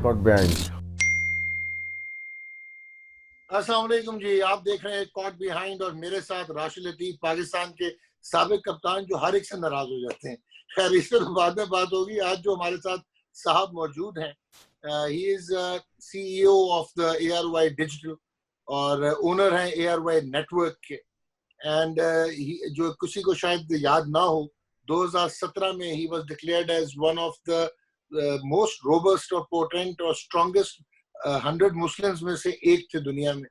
Caught behind. अस्सलाम वालेकुम जी, आप देख रहे हैं कॉट बिहाइंड और मेरे साथ राशिद लतीफ, पाकिस्तान के साबिक कप्तान जो हर एक से नाराज हो जाते हैं। खैर इस पर बाद में बात होगी। आज जो हमारे साथ साहब मौजूद हैं, he is CEO of the ARY digital और ओनर हैं ARY नेटवर्क के। एंड जो किसी को शायद याद ना हो, 2017 में ही was declared as one of the most robust और पोटेंट और स्ट्रॉन्गेस्ट 100 मुस्लिम्स में से एक थे दुनिया में।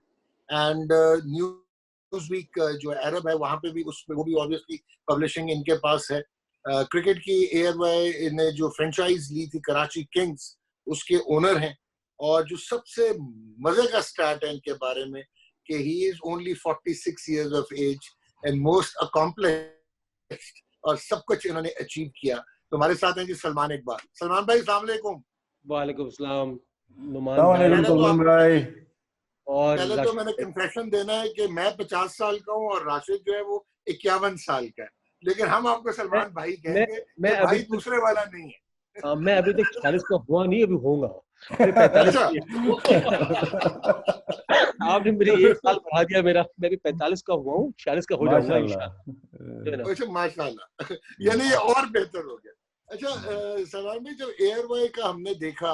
एंड न्यूज वीक जो अरब है वहां पे भी उसमें वो भी ऑब्वियसली पब्लिशिंग इनके पास है। क्रिकेट की ARY ने जो फ्रेंचाइज ली थी कराची किंग्स, उसके ओनर हैं। और जो सबसे मजे का स्टार्ट है इनके बारे में कि he is only 46 years of age and most accomplished, और सब कुछ इन्होंने अचीव किया। तो हमारे साथ हैं जी सलमान इकबाल। सलमान भाई अस्सलाम वालेकुम। वालेकुम सलाम नुमान भाई। सलमान भाई, और पहले तो मैंने कन्फेशन देना है कि मैं 50 साल का हूँ और राशिद जो है वो 51 साल का है, लेकिन हम आपको सलमान भाई कहेंगे मैं कि भाई दूसरे वाला नहीं है। मैं अभी तक 40 का हुआ नहीं, अभी होऊंगा। 45 आपने मेरे 1 साल बढ़ा दिया मेरा। मैं भी 45 का हुआ हूँ, 46 का हो जाऊंगा इंशाल्लाह। अच्छा माशाल्लाह, यानी ये और बेहतर हो गया। अच्छा सलमान भाई, जब ARY का हमने देखा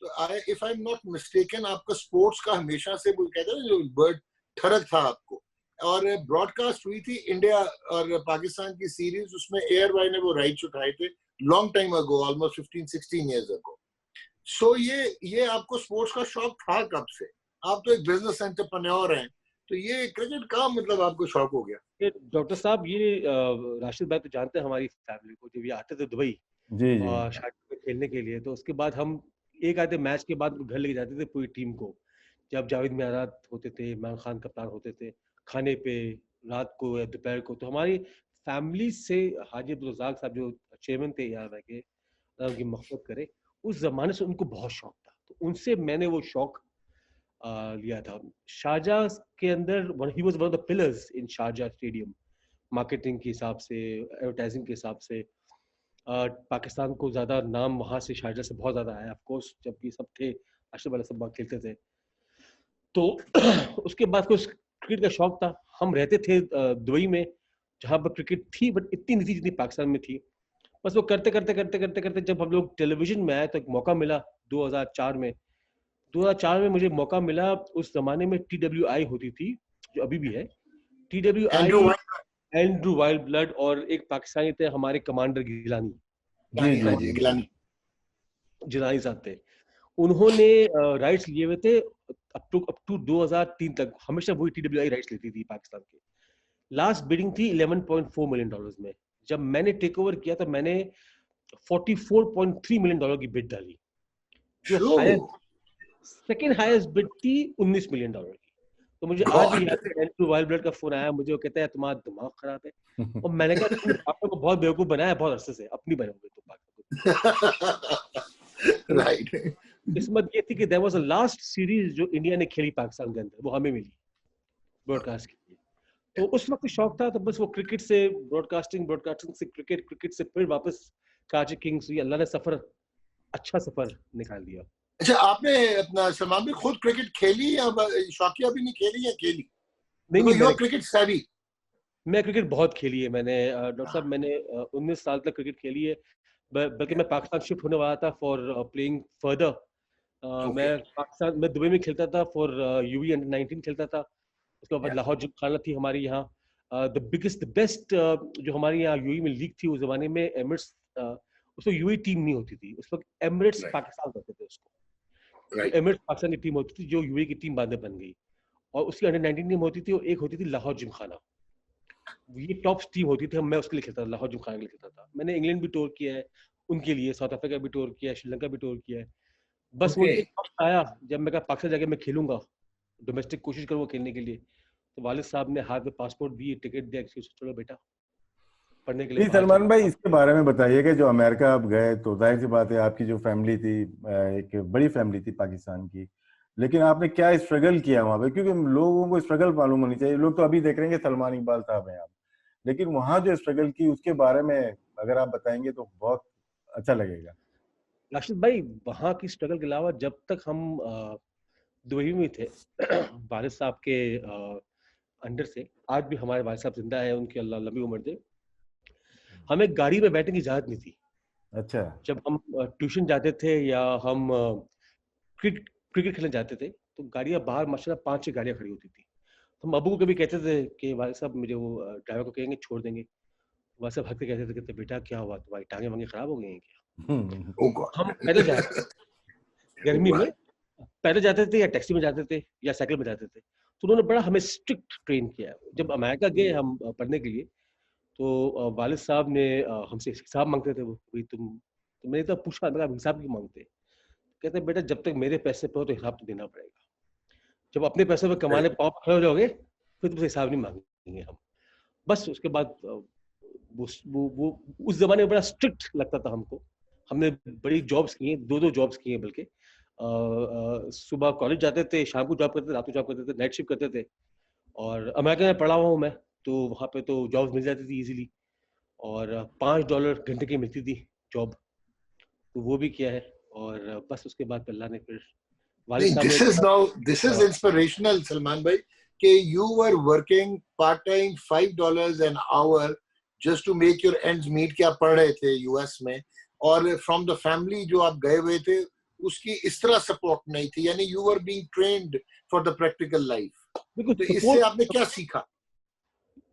तो if I am not mistaken आपका स्पोर्ट्स का हमेशा से वो कहते हैं जो बर्ड ठरक था आपको, और ब्रॉडकास्ट हुई थी इंडिया और पाकिस्तान की सीरीज, उसमें ARY ने वो राइट्स उठाए थे long time ago, almost 15-16 years अगो। सो ये आपको स्पोर्ट्स का शौक था कब से? आप तो एक बिजनेस एंटरप्रेन्योर हैं, तो ये क्रिकेट का मतलब आपको शौक हो गया? डॉक्टर साहब, ये राशिद भाई तो जानते हैं हमारी फैमिली को। जब ये आते थे दुबई जी जी शादी में खेलने के लिए, तो उसके बाद हम एक आधे मैच के बाद घर लेके जाते थे पूरी टीम को। जब जावेद मियादाद होते थे, इमरान खान कप्तान होते थे, खाने पे रात को या दोपहर को, तो हमारी फैमिली से हाजी अब्दुल रज़ाक साहब जो चेयरमैन थे यहाँ के, उनकी मग़फ़िरत करे, उस जमाने से उनको बहुत शौक था, तो उनसे मैंने वो शौक लिया था। शारजाह के अंदर he was one of the pillars in Sharjah stadium, marketing के हिसाब से, एडवर्टाइजिंग के हिसाब से। पाकिस्तान को ज़्यादा नाम वहाँ से, शारजाह से बहुत ज़्यादा आया। ऑफ कोर्स जब ये सब थे, अशरफ वाला सब खेलते थे, तो उसके बाद कुछ क्रिकेट का शौक था। हम रहते थे दुबई में, जहाँ पर क्रिकेट थी बट इतनी नहीं थी जितनी पाकिस्तान में थी। बस वो करते करते करते करते करते जब हम लोग टेलीविजन में आए तो एक मौका मिला 2004 में। 2004 में मुझे मौका मिला। उस जमाने में TWI होती थी, जो अभी भी है TWI, एंड्रू वाइल्ड ब्लड, और एक पाकिस्तानी थे हमारे कमांडर गिलानी, गिलानी साहब थे। उन्होंने राइट्स लिए हुए थे अप टू 2003 तक। हमेशा वही TWI राइट्स लेती थी पाकिस्तान के। लास्ट बिडिंग थी $11.4 million में। जब मैंने टेक ओवर किया तो मैंने $44.3 million की बिड डाली, जो सेकंड हाईएस्ट बिड थी $19 million की। तो मुझे आज भी याद है, एंड्रू वाइल्ड ब्लड का फोन आया मुझे, वो कहता है तुम्हारा दिमाग खराब है। और मैंने कहा तुमने पापा को बहुत बेवकूफ बनाया बहुत अरसे से, अपनी बनोगे तुम। राइट। किस्मत ये थी कि there was a last series जो इंडिया ने खेली पाकिस्तान के अंदर, वो हमें मिली ब्रॉडकास्ट के लिए। तो उस वक्त शौक था, तो बस वो क्रिकेट से ब्रॉडकास्टिंग, ब्रॉडकास्टिंग से क्रिकेट, क्रिकेट से फिर वापस कराची किंग्स। ये अल्लाह ने सफर, अच्छा सफर निकाल दिया। अच्छा, आपने अपना सलमान भी खुद क्रिकेट खेली या शौकिया भी नहीं खेली या खेली? नहीं, क्रिकेट सेवी। मैं क्रिकेट बहुत खेली है मैंने डॉक्टर साहब। मैंने 19 साल तक क्रिकेट खेली है, बल्कि मैं पाकिस्तान शिफ्ट होने वाला था फॉर प्लेइंग फर्दर। मैं दुबई में खेलता था फॉर UV Under-19 खेलता था। उसके बाद लाहौर जिमखाना थी हमारी यहाँ। द बिगेस्ट, द बेस्ट जो हमारी यहाँ UAE में लीग थी उस जमाने में, एमिरेट्स। उस वक्त UAE टीम नहीं होती थी, उस वक्त एमिरेट्स पाकिस्तान करते थे उसको। एमिरेट्स पाकिस्तान की टीम होती थी, जो UAE की टीम बाद में बन गई। और उसकी Under-19 टीम होती थी, और एक होती थी लाहौर जिमखाना। ये टॉप टीम होती थी। मैं उसके लिए खेलता था, लाहौर जिमखाना के लिए खेलता था। मैंने इंग्लैंड भी टूर किया है उनके लिए, साउथ अफ्रीका भी टूर किया है, श्रीलंका भी टूर किया है। बस वो एक वक्त आया जब मैं कहा पाकिस्तान जाके मैं खेलूंगा, डोमेस्टिक कोशिश करूंगा खेलने के लिए। तो वालिद साहब ने हाथ में पासपोर्ट दिए, टिकट दिया, चलो बेटा पढ़ने के लिए। सलमान भाई, इसके बारे में बताइए कि जो अमेरिका आप गए तो जाहिर सी बात है आपकी जो फैमिली थी, एक बड़ी फैमिली थी पाकिस्तान की, लेकिन आपने क्या स्ट्रगल किया वहां पे? क्योंकि लोगों को स्ट्रगल मालूम होनी चाहिए। लोग तो अभी देख रहे हैं सलमान इकबाल साहब हैं आप, लेकिन वहां जो स्ट्रगल की उसके बारे में अगर आप बताएंगे तो बहुत अच्छा लगेगा। राशिद भाई, वहाँ की स्ट्रगल के अलावा जब तक हम दुबई में थे वालिद साहब के अंडर से, आज भी हमारे वालिद साहब जिंदा है, उनकी अल्लाह लंबी उम्र दे, हमें गाड़ी में बैठने की इजाजत नहीं थी। अच्छा। जब हम ट्यूशन जाते थे या हम क्रिकेट खेलने जाते थे, तो गाड़ियाँ बाहर माशाल्लाह 5-6 गाड़ियाँ खड़ी होती थी। तो हम अब्बू को कभी कहते थे कि वालिद साहब मुझे वो ड्राइवर को कहेंगे छोड़ देंगे। वालिद साहब हंस के कहते बेटा क्या हुआ, तुम्हारी टांगे वांगे खराब हो गई हैं क्या? ओ गॉड, हम पैदल जा रहे थे गर्मी में, पैदल जाते थे या टैक्सी में जाते थे या साइकिल में जाते थे। तो उन्होंने बड़ा हमें स्ट्रिक्ट ट्रेन किया है। जब अमेरिका गए हम पढ़ने के लिए, तो वालिद साहब ने हमसे हिसाब मांगते थे। वो भाई तो मैंने तो पूछा, मैंने कहा हिसाब क्यों मांगते? कहते बेटा जब तक मेरे पैसे पे हो तो हिसाब तो देना पड़ेगा, जब अपने पैसे पे कमाने पाँव पे खड़े हो जाओगे फिर तुमसे हिसाब नहीं मांगेंगे हम। बस उसके बाद वो उस जमाने में बड़ा स्ट्रिक्ट लगता था हमको। हमने बड़ी जॉब्स की हैं, 2-2 जॉब्स की हैं बल्कि। सुबह कॉलेज जाते थे, शाम को जॉब करते थे, रात को जॉब करते थे, नाइट शिफ्ट करते थे। और अमेरिका में पढ़ा हुआ हूँ मैं, तो वहाँ पे तो जॉब्स मिल जाती थी इजीली, और $5 घंटे की मिलती थी जॉब, तो वो भी किया है। और बस उसके बाद अल्लाह ने फिर वालिद साहब ने दिस इज इंस्पिरेशनल सलमान भाई, कि you were working part time $5 an hour just to make your ends meet, कि आप पढ़ रहे थे यूएस में, और फ्रॉम द फैमिली जो आप गए हुए थे उसकी इस तरह सपोर्ट नहीं थी, यानी you were being trained for the practical life. तो इससे आपने क्या सीखा?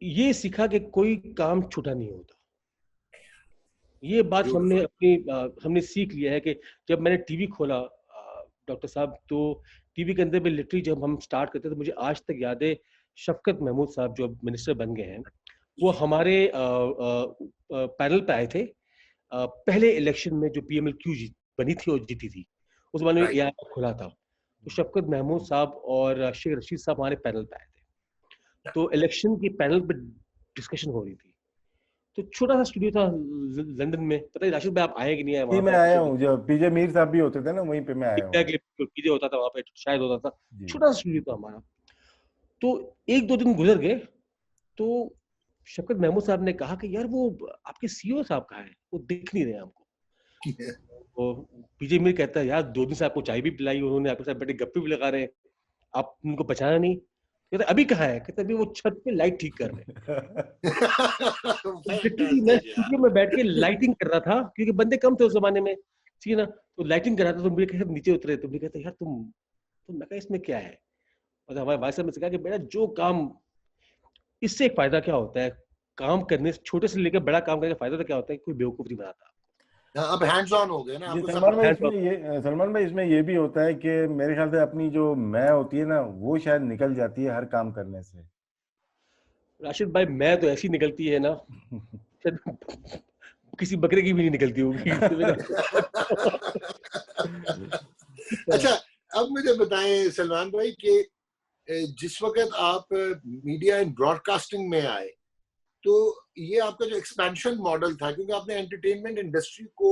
ये सीखा कि कोई काम छोटा नहीं होता। ये बात हमने सीख लिया है कि जब मैंने टीवी खोला डॉक्टर साहब, तो टीवी के अंदर भी लिटरली जब हम स्टार्ट करते थे, मुझे आज तक याद है शफकत महमूद साहब जो मिनिस्टर बन गए हैं, वो हमारे पैनल पे आए थे पहले इलेक्शन में जो PMLQ बनी थी और जीती थी। उस जमाने में AIR खुला था, तो शफकत महमूद साहब और शेख रशीद साहब हमारे पैनल पे आए थे, तो इलेक्शन की पैनल पे डिस्कशन हो रही थी। तो छोटा सा स्टूडियो था लंदन में, पता नहीं राशिद भाई आप आए कि नहीं आए वहाँ पे? मैं आया हूँ, जब पीजे मीर साहब भी होते थे ना, वहीं पे मैं आया हूँ। एग्जैक्टली, पीजे होता था वहाँ पे, शायद होता था, छोटा सा स्टूडियो था हमारा। तो 1-2 दिन गुजर गए, तो शफकत महमूद साहब ने कहा कि यार वो आपके CEO साहब कहाँ हैं, वो दिख नहीं रहे हमको। तो पीजे मीर कहता है यार 2 दिन से आपको चाय भी पिलाई उन्होंने, आपके साथ बैठे गप्पे भी लगा रहे हैं, आप उनको पहचाना नहीं? कहते अभी कहाँ है? कहते अभी वो छत पे लाइट ठीक कर रहे हैं। लिटरली मैं स्टूडियो में बैठ के लाइटिंग कर रहा था, क्योंकि बंदे कम थे उस जमाने में, ठीक है ना, तो लाइटिंग कर रहा था। तो मुझे कहते नीचे उतरे, तो मुझे कहते यार तुम, तो मैं कहा इसमें क्या है? मतलब हमारे भाई साहब ने कहा कि बेटा जो काम, इससे एक फायदा क्या होता है, काम करने से, छोटे से लेकर बड़ा काम करने का फायदा तो क्या होता है, कोई बेवकूफ नहीं बनाता। अब हैंड्स ऑन हो गए ना आपको। सलमान भाई इसमें ये भी होता है कि मेरे ख्याल से अपनी जो मैं होती है ना, वो शायद निकल जाती है हर काम करने से। राशिद भाई मैं तो ऐसी निकलती है ना, किसी बकरे की भी नहीं निकलती होगी। अच्छा, अब मुझे बताएं सलमान भाई कि जिस वक्त आप मीडिया एंड ब्रॉडकास्टिंग में आए, तो ये आपका जो एक्सपेंशन मॉडल था, क्योंकि आपने एंटरटेनमेंट इंडस्ट्री को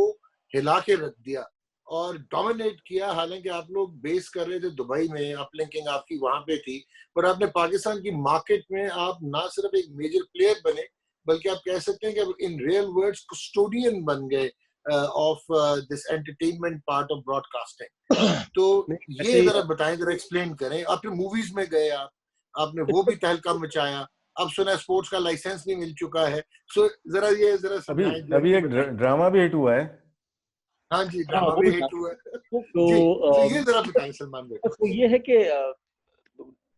हिला के रख दिया और डोमिनेट किया। हालांकि आप लोग बेस कर रहे थे दुबई में, अपलिंकिंग आपकी वहां पे थी, पर आपने पाकिस्तान की मार्केट में आप ना सिर्फ एक मेजर प्लेयर बने, बल्कि आप कह सकते हैं कि इन रियल वर्ड्स कस्टोडियन बन गए of this entertainment part of broadcasting. तो ये जरा बताएं, जरा एक्सप्लेन करें। आप फिर मूवीज में गए, आपने वो भी तहलका मचाया, अब सुना स्पोर्ट्स का लाइसेंस भी मिल चुका है। सो जरा समझाएं। अभी एक ड्रामा भी हिट हुआ है। हाँ जी, ड्रामा भी हिट हुआ है जी, तो ये जरा बताएं सलमान भाई। तो ये है कि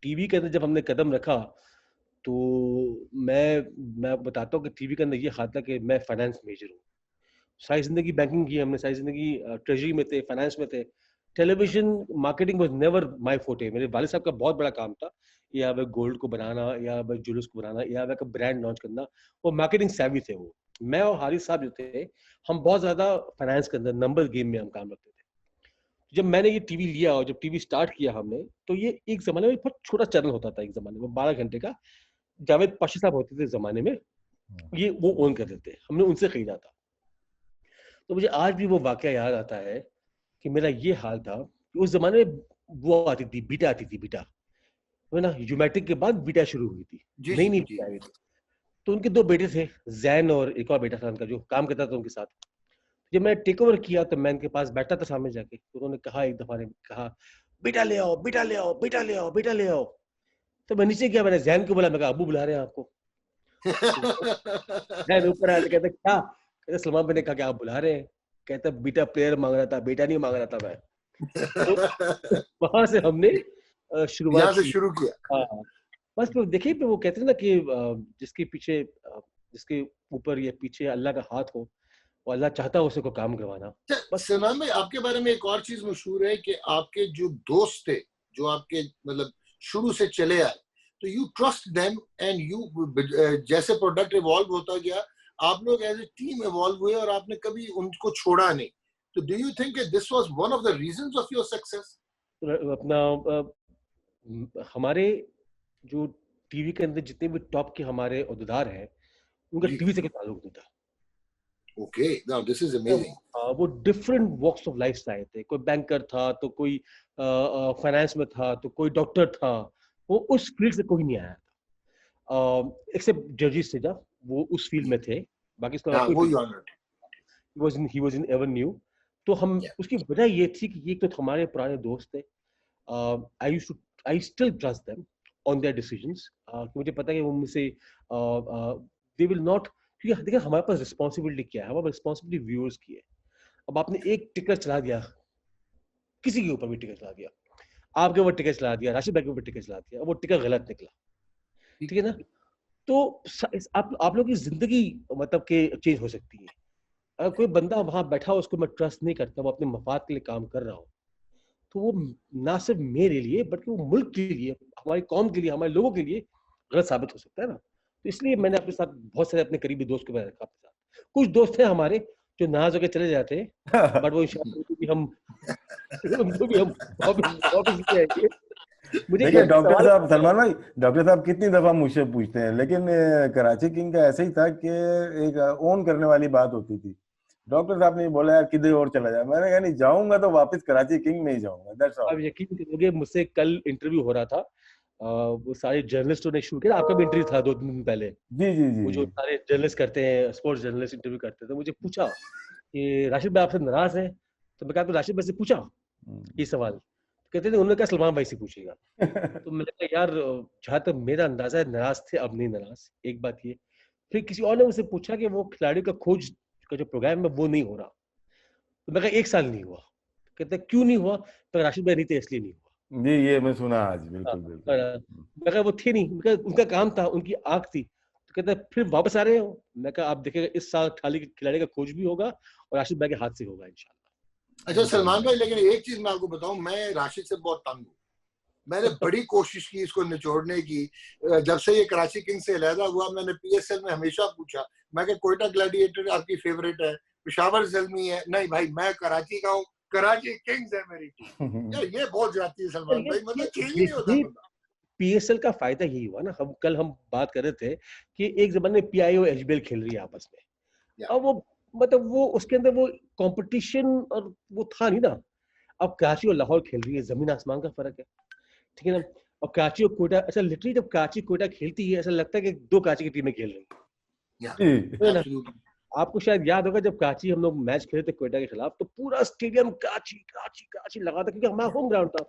टीवी के अंदर जब हमने कदम रखा, तो मैं बताता हूँ कि टीवी के अंदर ये हाथ था कि मैं फाइनेंस मेजर हूँ। सारी जिंदगी बैंकिंग की हमने, सारी जिंदगी ट्रेजरी में थे, फाइनेंस में थे। Television marketing was never my फोटे। मेरे वालिद साहब का बहुत बड़ा काम था, या वह गोल्ड को बनाना, या वह ज्वेलर्स को बनाना, या वह का ब्रांड लॉन्च करना, वो मार्केटिंग सेवी थे वो। मैं और हारिस साहब जो थे, हम बहुत ज्यादा फाइनेंस के अंदर नंबर गेम में हम काम करते थे। जब मैंने ये टीवी लिया और जब टीवी स्टार्ट किया हमने, तो ये एक जमाने में बहुत छोटा चैनल होता था, एक जमाने में 12 घंटे का, जावेद पाशी साहब होते थे जमाने में, ये वो ओन करते थे, हमने उनसे खरीदा था। तो मुझे आज भी वो वाकया याद आता है कि मेरा ये हाल था कि उस जमाने में वो आती थी, बीटा आती थी, बीटा है ना, यूमैटिक के बाद बीटा शुरू हुई थी, नई नई बीटा आई थी। तो उनके 2 बेटे थे, जैन और एक और बेटा था उनका जो काम करता था उनके साथ। जब मैं टेक ओवर किया तो मैं इनके पास बैठा था सामने जाके, तो उन्होंने कहा, एक दफा ने कहा, बेटा ले आओ, बेटा ले आओ, बेटा ले आओ, बेटा ले आओ। तो मैं नीचे गया, मैंने जैन को बोला, मैं कहा अबू बुला रहे हैं आपको। जैन ऊपर आया, कहते क्या? कहते सलमान भाई ने कहा कि आप बुला रहे हैं। कहता बेटा प्लेयर मांग रहा था, बेटा नहीं मांग रहा था मैं। तो वहां से हमने शुरुआत यहाँ से की। शुरू किया। हाँ, बस फिर देखिए, फिर वो कहते हैं ना कि जिसके पीछे जिसके ऊपर या पीछे अल्लाह का हाथ हो, वो अल्लाह चाहता है उसे को काम करवाना। बस सलमान भाई, आपके बारे में एक और चीज मशहूर है कि आपके जो दोस्त थे, जो आपके मतलब शुरू से चले आए, तो you trust them and you, जैसे प्रोडक्ट इवॉल्व होता गया, आप लोग एज ए टीम इवॉल्व हुए और आपने कभी उनको छोड़ा नहीं। तो do you think this was one of the reasons of your success? अपना हमारे जो टीवी के अंदर जितने भी टॉप के हमारे ओहदेदार हैं, उनका टीवी से कोई ताल्लुक नहीं था। Okay, now this is amazing. वो डिफरेंट वॉक्स ऑफ लाइफ से आए थे। कोई बैंकर था, तो कोई फाइनेंस में था, तो कोई डॉक्टर था। वो उस फील्ड से कोई नहीं आया था, एक्सेप्ट जर्जी सेजा, वो उस फील्ड में थे। बाकी इसका हाँ, वो he was in ever new। तो हम उसकी वजह ये थी कि ये तो हमारे पुराने दोस्त थे। I still trust them on their decisions। मुझे पता है कि वो मुझसे they will not, क्योंकि देखिए हमारे पास रिस्पॉन्सिबिलिटी क्या है, हमारे रिस्पॉन्सिबिलिटी व्यूअर्स की है। अब आपने एक टिकर चला दिया, किसी के ऊपर भी टिकर चला दिया, आपके ऊपर टिकर चला दिया, राशिद भाई के ऊपर टिकर चला दिया, वो टिकर गलत निकला, ठीक है ना? तो आप लोग की जिंदगी मतलब के चेंज हो सकती है। अगर कोई बंदा वहां बैठा हो, उसको मैं ट्रस्ट नहीं करता, वो अपने मफाद के लिए काम कर रहा हो, तो वो ना सिर्फ मेरे लिए बल्कि वो मुल्क के लिए, हमारी कौम के लिए, हमारे लोगों के लिए गलत साबित हो सकता है ना। तो इसलिए मैंने अपने साथ बहुत सारे अपने करीबी दोस्त को रखा अपने साथ। कुछ दोस्त हैं हमारे जो नाराज होकर चले जाते हैं, बट वो इंशाल्लाह उनको भी हम वापस ले आएंगे। मुझे देखिए डॉक्टर साहब, सलमान भाई, डॉक्टर साहब कितनी दफा मुझसे पूछते हैं, लेकिन कराची किंग का ऐसे ही था कि एक ओन करने वाली बात होती थी। डॉक्टर साहब ने बोला यार किधर और चला जाए, मैंने कहा नहीं, जाऊंगा तो वापस कराची किंग में ही जाऊंगा, दैट्स ऑल। आप यकीन करोगे, मुझसे कल इंटरव्यू हो रहा था, वो सारे जर्नलिस्टों ने शुरू किया, आपका भी इंटरव्यू था 2 दिन पहले। जी जी जी वो जो सारे जर्नलिस्ट करते हैं, स्पोर्ट्स जर्नलिस्ट इंटरव्यू करते हैं, तो मुझे पूछा कि राशिद भाई आपसे नाराज हैं? तो मैं कहा तो राशिद भाई से पूछा ये सवाल, कहते थे उन्होंने कहा सलमान भाई से पूछेगा। तो मैंने कहा यार, जहाँ तक मेरा अंदाजा है नाराज थे, अब नहीं नाराज, एक बात ये। फिर किसी और ने मुझसे पूछा कि वो खिलाड़ी का खोज का जो प्रोग्राम है वो नहीं हो रहा, तो मैं कहा 1 साल नहीं हुआ। कहते क्यों नहीं हुआ? तो राशिद भाई नहीं थे इसलिए नहीं हुआ। जी, ये मैं सुना आज, बिल्कुल बिल्कुल। मैं कहा वो थे नहीं, मैं कहा उनका काम था, उनकी आंख थी। तो कहते फिर वापस आ रहे हो? मैं कहा आप देखिएगा इस साल खिलाड़ी का खोज भी होगा और राशिद भाई के हाथ से होगा इंशाल्लाह। अच्छा सलमान भाई, लेकिन एक चीज मैं आपको बताऊं, मैं राशिद से बहुत तंग हूँ। मैंने बड़ी कोशिश की इसको निचोड़ने की। जब से ये कराची किंग से अलहदा हुआ, मैंने पीएसएल में हमेशा पूछा, मैं कि कोयटा ग्लैडिएटर आपकी फेवरेट है, पेशावर ज़ल्मी है? नहीं भाई, मैं कराची का हूँ, कराची किंग्स है मेरी टीम। यार ये बहुत जाती है सलमान भाई, मतलब चेंज ही नहीं होता बंदा। पीएसएल का फायदा यही हुआ ना, हम बात कर रहे थे कि एक जमाने में पीआईओ और एचबीएल खेल रही है आपस में, अब वो मतलब वो उसके अंदर वो कंपटीशन और वो था नहीं ना। अब कराची और लाहौर खेल रही है, जमीन आसमान का फर्क है, ठीक है ना। और कराची और कोयटा, ऐसा लिटरली जब कराची कोयटा खेलती है ऐसा लगता है कि 2 कराची की टीमें खेल रही हैं। आपको शायद याद होगा जब कराची हम लोग मैच खेले थे कोयटा के खिलाफ, तो पूरा स्टेडियम कराची कराची कराची लगा था, क्योंकि हमारा होम ग्राउंड था।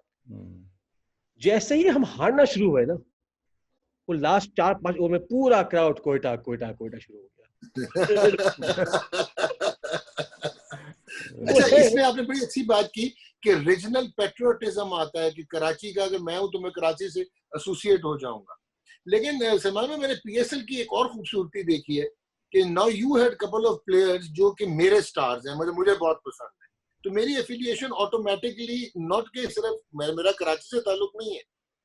जैसे ही हम हारना शुरू हुए ना, वो लास्ट 4-5 ओवर में पूरा क्राउड कोयटा कोयटा कोयटा शुरू हो गया। अच्छा, इसमें आपने बड़ी अच्छी बात की कि रीजनल पेट्रियोटिज्म आता है कि कराची का अगर मैं हूं तो मैं कराची से एसोसिएट हो जाऊंगा। लेकिन सलमान में मैंने पीएसएल की एक और खूबसूरती देखी है कि now you had couple of players जो कि मेरे स्टार्स हैं, मुझे बहुत पसंद है। तो मेरी एफिलिएशन ऑटोमेटिकली, नॉट के सिर्फ मेरा कराची से ताल्लुक नहीं है,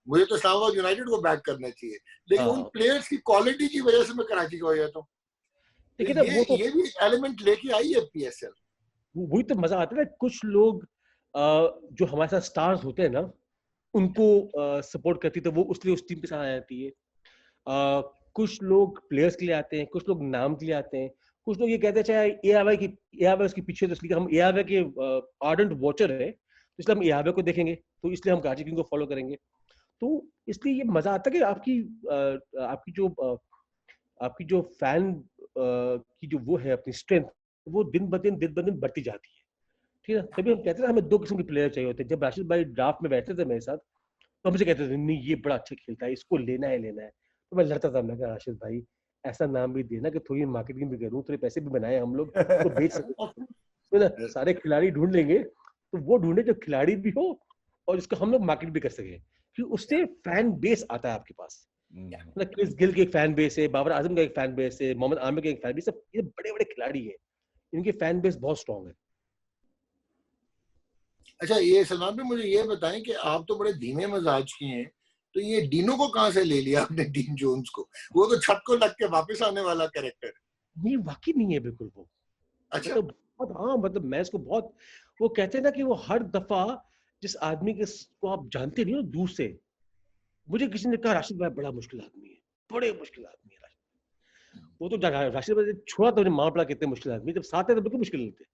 मुझे तो इस्लामाबाद यूनाइटेड को बैक करना चाहिए, लेकिन उन प्लेयर्स की क्वालिटी की वजह से मैं कराची का हो जाता हूँ। ये भी एलिमेंट लेके आई है पीएसएल। वही तो मजा आता है ना। कुछ लोग जो हमारे साथ स्टार्स होते हैं ना, उनको सपोर्ट करती, तो वो उसलिए उस टीम के साथ आ जाती है। कुछ लोग प्लेयर्स के लिए आते हैं, कुछ लोग नाम के लिए आते हैं, कुछ लोग ये कहते हैं चाहे एआरवाई उसके पीछे, तो इसलिए हम एआरवाई के आर्डेंट वॉचर है, तो इसलिए हम एआरवाई को देखेंगे, तो इसलिए हम कराची किंग को फॉलो करेंगे। तो इसलिए ये मजा आता है कि आपकी जो फैन की जो वो है अपनी स्ट्रेंथ, वो दिन ब दिन बढ़ती जाती है, ठीक है। तभी हम कहते हैं हमें 2 किस्म के प्लेयर चाहिए होते हैं। जब राशिद भाई ड्राफ्ट में बैठते थे मेरे साथ, तो मुझे कहते थे नहीं ये बड़ा अच्छा खेलता है, इसको लेना है लेना है। तो मैं लड़ता था, मैं कहा राशिद भाई ऐसा नाम भी देना कि थोड़ी मार्केटिंग भी करूं, थोड़े पैसे भी बनाए हम लोग, तो बेच सके, तो ना सारे खिलाड़ी ढूंढ लेंगे, तो वो ढूंढे जो खिलाड़ी भी हो और इसको हम लोग मार्केट भी कर सके, कि उससे फैन बेस आता है आपके पास। मतलब क्रिस गिल की एक फैन बेस है, बाबर आजम का एक फैन बेस है, मोहम्मद आमिर का एक फैन बेस है, ये बड़े बड़े खिलाड़ी हैं, इनके फैन बेस बहुत स्ट्रॉन्ग है। अच्छा ये सलमान भाई मुझे ये बताएं कि आप तो बड़े धीमे मजाज के हैं, तो ये डीनो को कहाँ से ले लिया आपने, डीन जोन्स को? वो तो छत को लग के वापस आने वाला कैरेक्टर। नहीं वाकई नहीं है बिल्कुल वो, अच्छा मतलब बहुत, हाँ मतलब मैं इसको बहुत, वो कहते हैं ना कि वो हर दफा जिस आदमी के को आप जानते नहीं हो दूर से, मुझे किसी ने कहा राशिद भाई बड़ा मुश्किल आदमी है, बड़े मुश्किल आदमी है राशिद। वो तो राशिद भाई छोड़ा तो मां पड़ा कितने मुश्किल आदमी, जब साथ है तो बिल्कुल मुश्किल नहीं थे,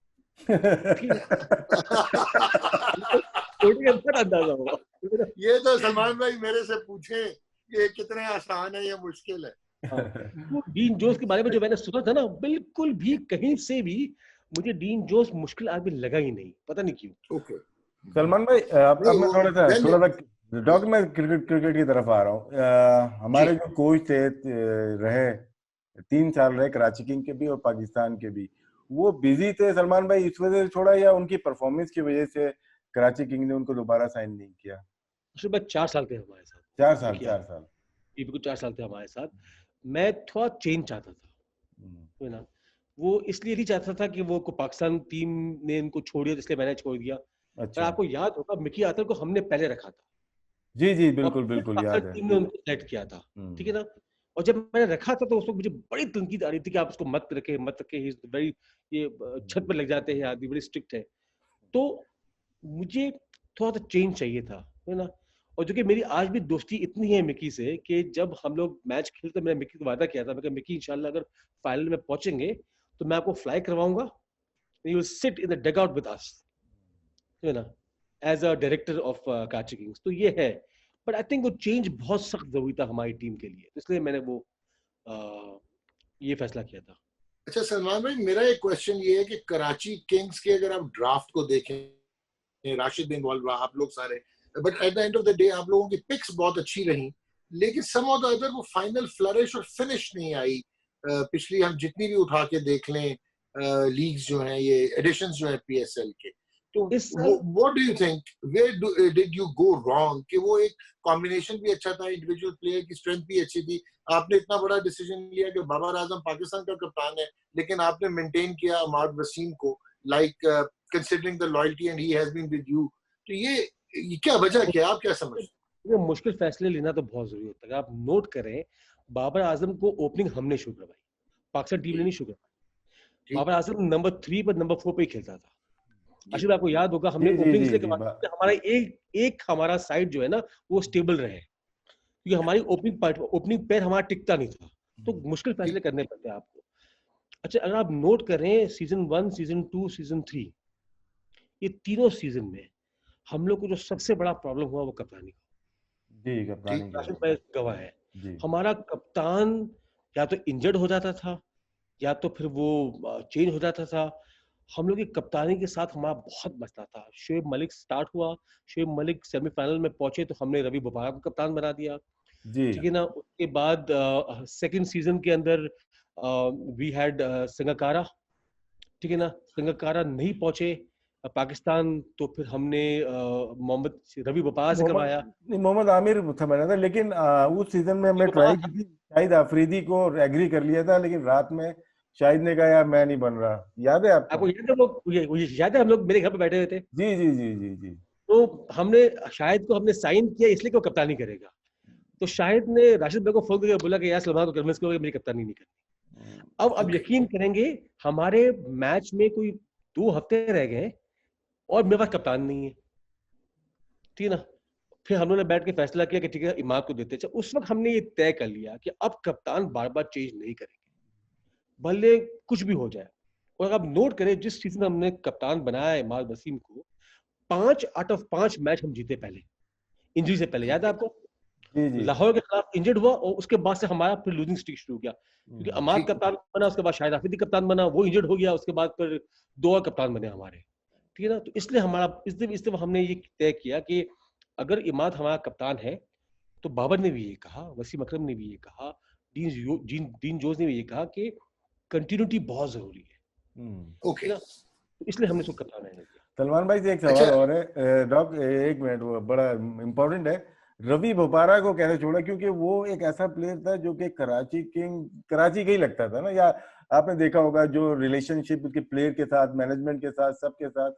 ठीक है। छोटे के बाद अंदाजा होगा। ये तो सलमान भाई मेरे से पूछे ये कितने आसान है, ये मुश्किल है। हाँ, वो डीन जोन्स के बारे में जो मैंने सुना था ना, बिल्कुल भी कहीं से भी मुझे डीन जोन्स मुश्किल आदमी लगा ही नहीं, पता नहीं क्यों। ओके सलमान भाई अब मैं well, थोड़ा सा डॉग में क्रिकेट की तरफ आ रहा हूँ। हमारे जो कोच थे रहे 3 साल रहे, कराची किंग के भी और पाकिस्तान के भी, वो बिजी थे सलमान भाई इस वजह से छोड़ा, या उनकी परफॉर्मेंस की वजह से कराची किंग ने उनको दोबारा साइन नहीं किया? उसके बाद 4 साल थे हमारे साथ, 4 साल 4 साल ये बिल्कुल 4 साल थे हमारे साथ। मैं थोड़ा चेंज चाहता था, है ना, वो इसलिए नहीं चाहता था कि वो को पाकिस्तान टीम ने इनको छोड़ दिया इसलिए मैंने छोड़ दिया। पर अच्छा आपको याद होगा मिकी आतर को हमने पहले रखा था, जी जी और बिल्कुल फिर बिल्कुल याद पाकिस्तान है। टीम ने उनको सेलेक्ट किया था, ठीक है ना। और जब मैंने रखा था तो उस वक्त मुझे बड़ी तनकीद आ रही थी कि आप उसको मत रखे मत रखे, ही इज वेरी, ये छत पर लग जाते हैं आदमी, बड़ी स्ट्रिक्ट है। तो मुझे थोड़ा सा चेंज चाहिए था, है ना। और जो कि मेरी आज भी दोस्ती इतनी है मिकी से कि जब हम लोग मैच खेलते, मैंने मिकी को वादा किया था, मैं कहा मिकी इंशाल्लाह अगर फाइनल में पहुंचेंगे तो मैं आपको फ्लाई करवाऊंगा, you will sit in the dugout with us, है ना, as a director of Karachi Kings. तो ये है, बट आई थिंक वो चेंज बहुत सख्त जरूरी था हमारी टीम के लिए, इसलिए मैंने वो ये फैसला किया था। अच्छा सलमान भाई मेरा एक क्वेश्चन ये है कि कराची किंग्स के अगर आप ड्राफ्ट को देखें, राशिद भी इन्वॉल्व रहा, आप लोग सारे, but at the end of the day आप लोगों की पिक्स बहुत अच्छी रही, लेकिन सम ऑफ द अदर वो फाइनल फ्लरिश और फिनिश नहीं आई। पिछली हम जितनी भी उठा के देख लें लीग्स जो हैं, ये एडिशंस जो हैं पीएसएल के, तो what do you think, where did you go wrong? कि वो एक कॉम्बिनेशन भी अच्छा था, इंडिविजुअल प्लेयर की स्ट्रेंथ भी अच्छी थी, आपने इतना बड़ा डिसीजन लिया कि बाबर आजम पाकिस्तान का कप्तान है, लेकिन आपने मेंटेन किया अमाद वसीम को, like considering the loyalty and he has been with you. तो ये क्या वजह क्या, आप क्या समझते हैं? ये मुश्किल फैसले लेना तो बहुत जरूरी होता है। आप नोट करें, बाबर आजम को ओपनिंग हमने शुरू करवाई, पाकिस्तान टीम ने नहीं शुरू करवाई। बाबर आजम नंबर 3 पर नंबर 4 पे ही खेलता था। अशीफ आपको याद होगा हमने ओपनिंग इसलिए करवाई, हमारा एक हमारा साइड जो है ना वो स्टेबल रहे, क्योंकि हमारी ओपनिंग पैर हमारा टिकता नहीं था, तो मुश्किल फैसले करने पड़ते हैं आपको। अच्छा अगर आप नोट करें सीजन 1, सीजन 2, सीजन 3, ये तीनों सीजन में हम लोग को जो सबसे बड़ा प्रॉब्लम हुआ वो कप्तानी का। जी कप्तानी का गवाह है। हमारा कप्तान या तो इंजर्ड हो जाता था या तो फिर वो चेंज हो जाता था। हम लोग की कप्तानी के साथ हमारा बहुत मसला था। शोएब मलिक स्टार्ट हुआ, शोएब मलिक सेमीफाइनल में पहुंचे तो हमने रवि बोपारा को कप्तान बना दिया, ठीक है ना। उसके बाद सेकंड सीजन के अंदर वी हैड संगकारा, ठीक है ना, संगकारा नहीं पहुंचे पाकिस्तान, तो फिर हमने मोहम्मद रवि बोपारा से करवाया। मोहम्मद आमिर था बना था, लेकिन उस सीजन में हमने ट्राई की थी, शाहिद अफरीदी को एग्री कर लिया था, लेकिन रात में शाहिद ने कहा यार मैं नहीं बन रहा। याद है आपको? याद है वो याद है हम लोग मेरे घर पे बैठे हुए थे। जी जी जी जी जी। तो हमने शाहिद को हमने साइन किया इसलिए कि वो कप्तानी करेगा, तो शाहिद ने राशिद भाई को फोन करके बोला कि यार सलमान को कन्विंस करो कि मेरी कप्तानी नहीं करनी। अब यकीन करेंगे हमारे मैच में कोई 2 हफ्ते रह गए और मेरे पास कप्तान नहीं है, ठीक है ना। फिर हम लोगों ने बैठ के फैसला किया कि ठीक है इमाद को देते हैं। उस वक्त हमने ये तय कर लिया कि अब कप्तान बार बार चेंज नहीं करेंगे, भले कुछ भी हो जाए। और आप नोट करें जिस सीजन में हमने कप्तान बनाया इमाद वसीम को, 5 आउट ऑफ 5 मैच हम जीते पहले, इंजरी से पहले, याद है आपको? जी जी लाहौर के खिलाफ इंजर्ड हुआ और उसके बाद से हमारा फिर लूजिंग स्ट्रीक शुरू हो गया, क्योंकि अमाद ठीक। कप्तान बना, उसके बाद शाहिद आफरीदी कप्तान बना, वो इंजर्ड हो गया, उसके बाद फिर 2 और कप्तान बने हमारे, ठीक है ना। तो इसलिए हमारा इस दफा हमने ये तय किया कि अगर इमाद हमारा कप्तान है तो बाबर ने भी ये कहा, वसीम अकरम ने भी ये कहा, डीन जोस ने भी ये कहा कि कंटिन्यूटी बहुत जरूरी है, ओके। ठीक है ना। तो इसलिए हमने उसको कप्तान रहने दिया। सलमान भाई से एक अच्छा, सवाल और है डॉक, एक मिनट, वो बड़ा इम्पोर्टेंट है। रवि बोपारा को कैसे छोड़ा, क्योंकि वो एक ऐसा प्लेयर था जो कि कराची का ही लगता था ना, या आपने देखा होगा जो रिलेशनशिप उसके प्लेयर के साथ, मैनेजमेंट के साथ, सबके साथ,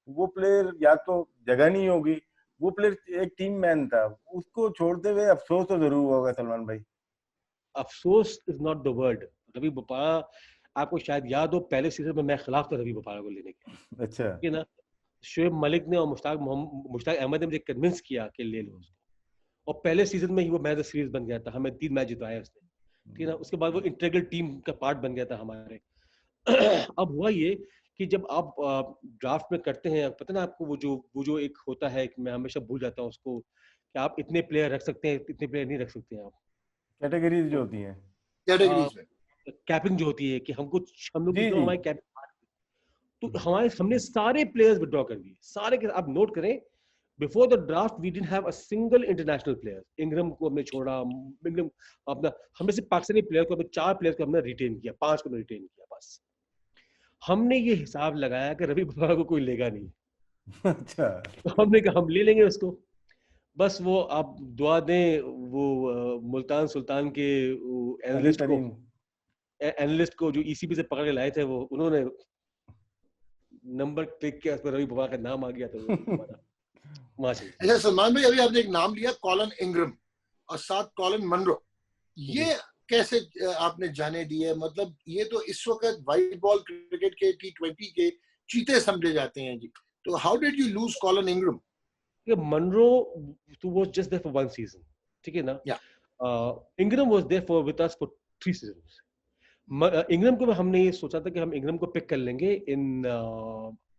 वो प्लेयर या तो जगह नहीं होगी, वो प्लेयर एक टीम मैन था, उसको छोड़ते हुए अफसोस तो जरूर हुआ होगा सलमान भाई। अफसोस is not the word. Ravi Bopara, आपको शायद याद हो पहले सीजन में मैं खिलाफ था रवि बोपारा को लेने के, अच्छा। ठीक है ना। शोएब मलिक ने और मुश्ताक अहमद ने मुझे कन्विंस किया कि ले लो उसको, और पहले सीजन में ही वो मैच ऑफ सीरीज बन गया था, हमें 3 मैच जितवाया उसने, ठीक है ना। उसके बाद वो इंटीग्रल टीम का पार्ट बन गया था हमारे। अब हुआ ये कि जब आप ड्राफ्ट में करते हैं, पता ना आपको, वो जो एक होता है कि मैं हमेशा भूल जाता हूँ उसको, कि आप इतने प्लेयर रख सकते हैं, इतने प्लेयर नहीं रख सकते हैं आप। कैटेगरीज जो तो होती हैं। कैटेगरीज में कैपिंग जो होती है कि हम लोग जी जो जी। हमारी कैपिंग, तो हमने सारे प्लेयर्स विड्रॉ कर दिए, सारे के। आप नोट करें, before the draft we didn't have a single international player. Ingram को हमने छोड़ा, इंग्रम अपना, हमने सिर्फ पाकिस्तानी प्लेयर को, 4 प्लेयर को हमने रिटेन किया, 5 को रिटेन किया बस। हमने ये हिसाब लगाया कि रवि बोपारा को कोई लेगा नहीं, अच्छा। तो हमने कहा हम ले लेंगे उसको। बस वो आप दुआ दें, वो मुल्तान सुल्तान के अली एनालिस्ट तरीन। को जो ईसीबी से पकड़ के लाए थे, वो उन्होंने नंबर क्लिक किया, उस पर रवि बोपारा का नाम आ गया, तो हमारा वहां चल गया। अच्छा सलमान भाई, अभी आपने एक नाम लिया कॉलन इंग्रम और साथ कॉलन मनरो, ये कैसे आपने जाने दिए? मतलब ये तो इस वक्त वाइट बॉल क्रिकेट के T20 के चीते समझे जाते हैं जी, तो how did you lose Colin Ingram? Munro was just there for 1 season, ठीक है ना। या Ingram was there for with us for 3 seasons. Ingram को हमने ये सोचा था कि हम इंग्रम को पिक कर लेंगे इन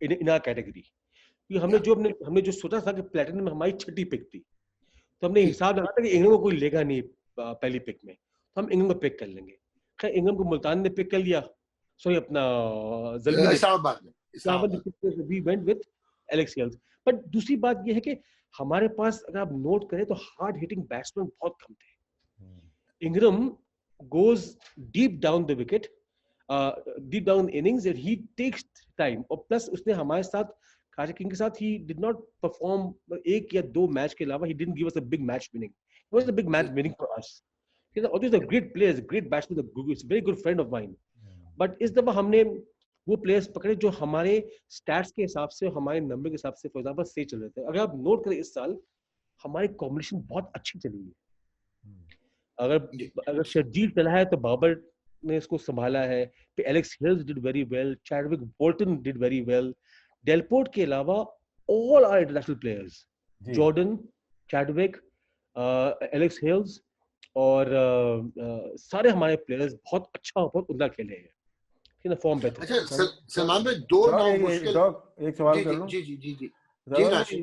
इन आवर कैटेगरी, क्योंकि हमने जो सोचा था कि प्लेटिनम में हमारी 6ठी पिक थी, तो हमने ठीक। हिसाब लगाया था कि इंग्रम को कोई लेगा नहीं पहली पिक में, तो हम इंग्रम को पिक कर लेंगे। खैर इंग्रम को मुल्तान ने पिक कर लिया, सॉरी अपना जल्मी ने, इस्लामाबाद में, Islamabad. We went with Alex Hales. But दूसरी बात ये है कि हमारे पास, अगर आप नोट करें, तो हार्ड हिटिंग बैट्समैन बहुत कम थे। इंग्रम goes deep down the wicket, deep down innings, and he takes time, और प्लस उसने हमारे साथ खाजा किंग के साथ he did not perform, एक या 2 मैच के अलावा he didn't give us a big match winning. It was a big match winning for us. और he's a great player, a great batsman, a very good friend of mine. But इस दफा हमने वो players पकड़े जो हमारे stats के हिसाब से, हमारे नंबर के हिसाब से फॉर एग्जांपल सही चल रहे थे। अगर आप नोट करें, इस साल हमारी कॉम्बिनेशन बहुत अच्छी चली है। अगर शर्जील चला है तो बाबर ने इसको संभाला है, फिर Alex Hales did very well, Chadwick Bolton did very well, Delport के अलावा all are international players, Jordan, Chadwick, Alex Hales, और सारे हमारे प्लेयर्स बहुत अच्छा, बहुत उम्दा खेले हैं, ठीक है, फॉर्म पे थे। अच्छा सलमान भाई, 2 नाम मुश्किल। एक सवाल कर लूं? जी जी जी जी जी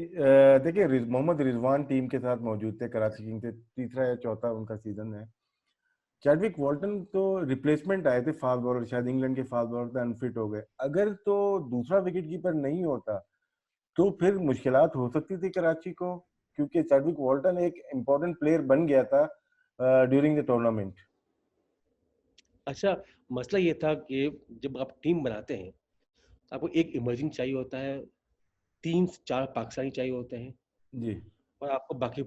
देखिए, मोहम्मद रिजवान टीम के साथ मौजूद थे, कराची किंग से 3रा या 4था उनका सीजन है। चैडविक वॉल्टन तो रिप्लेसमेंट आए थे, फास्ट बॉलर, शायद इंग्लैंड के फास्ट बॉलर थे, अनफिट हो गए। अगर तो दूसरा विकेट कीपर नहीं होता तो फिर मुश्किलात हो सकती थी कराची को, क्योंकि चैडविक वॉल्टन एक इम्पोर्टेंट प्लेयर बन गया था ड्यूरिंग द टूर्नामेंट। अच्छा, मसला ये था कि जब आप टीम बनाते हैं तो आपको एक इमर्जिंग चाहिए होता है, 3-4 पाकिस्तानी चाहिए होते हैं जी। और आपको बाकी,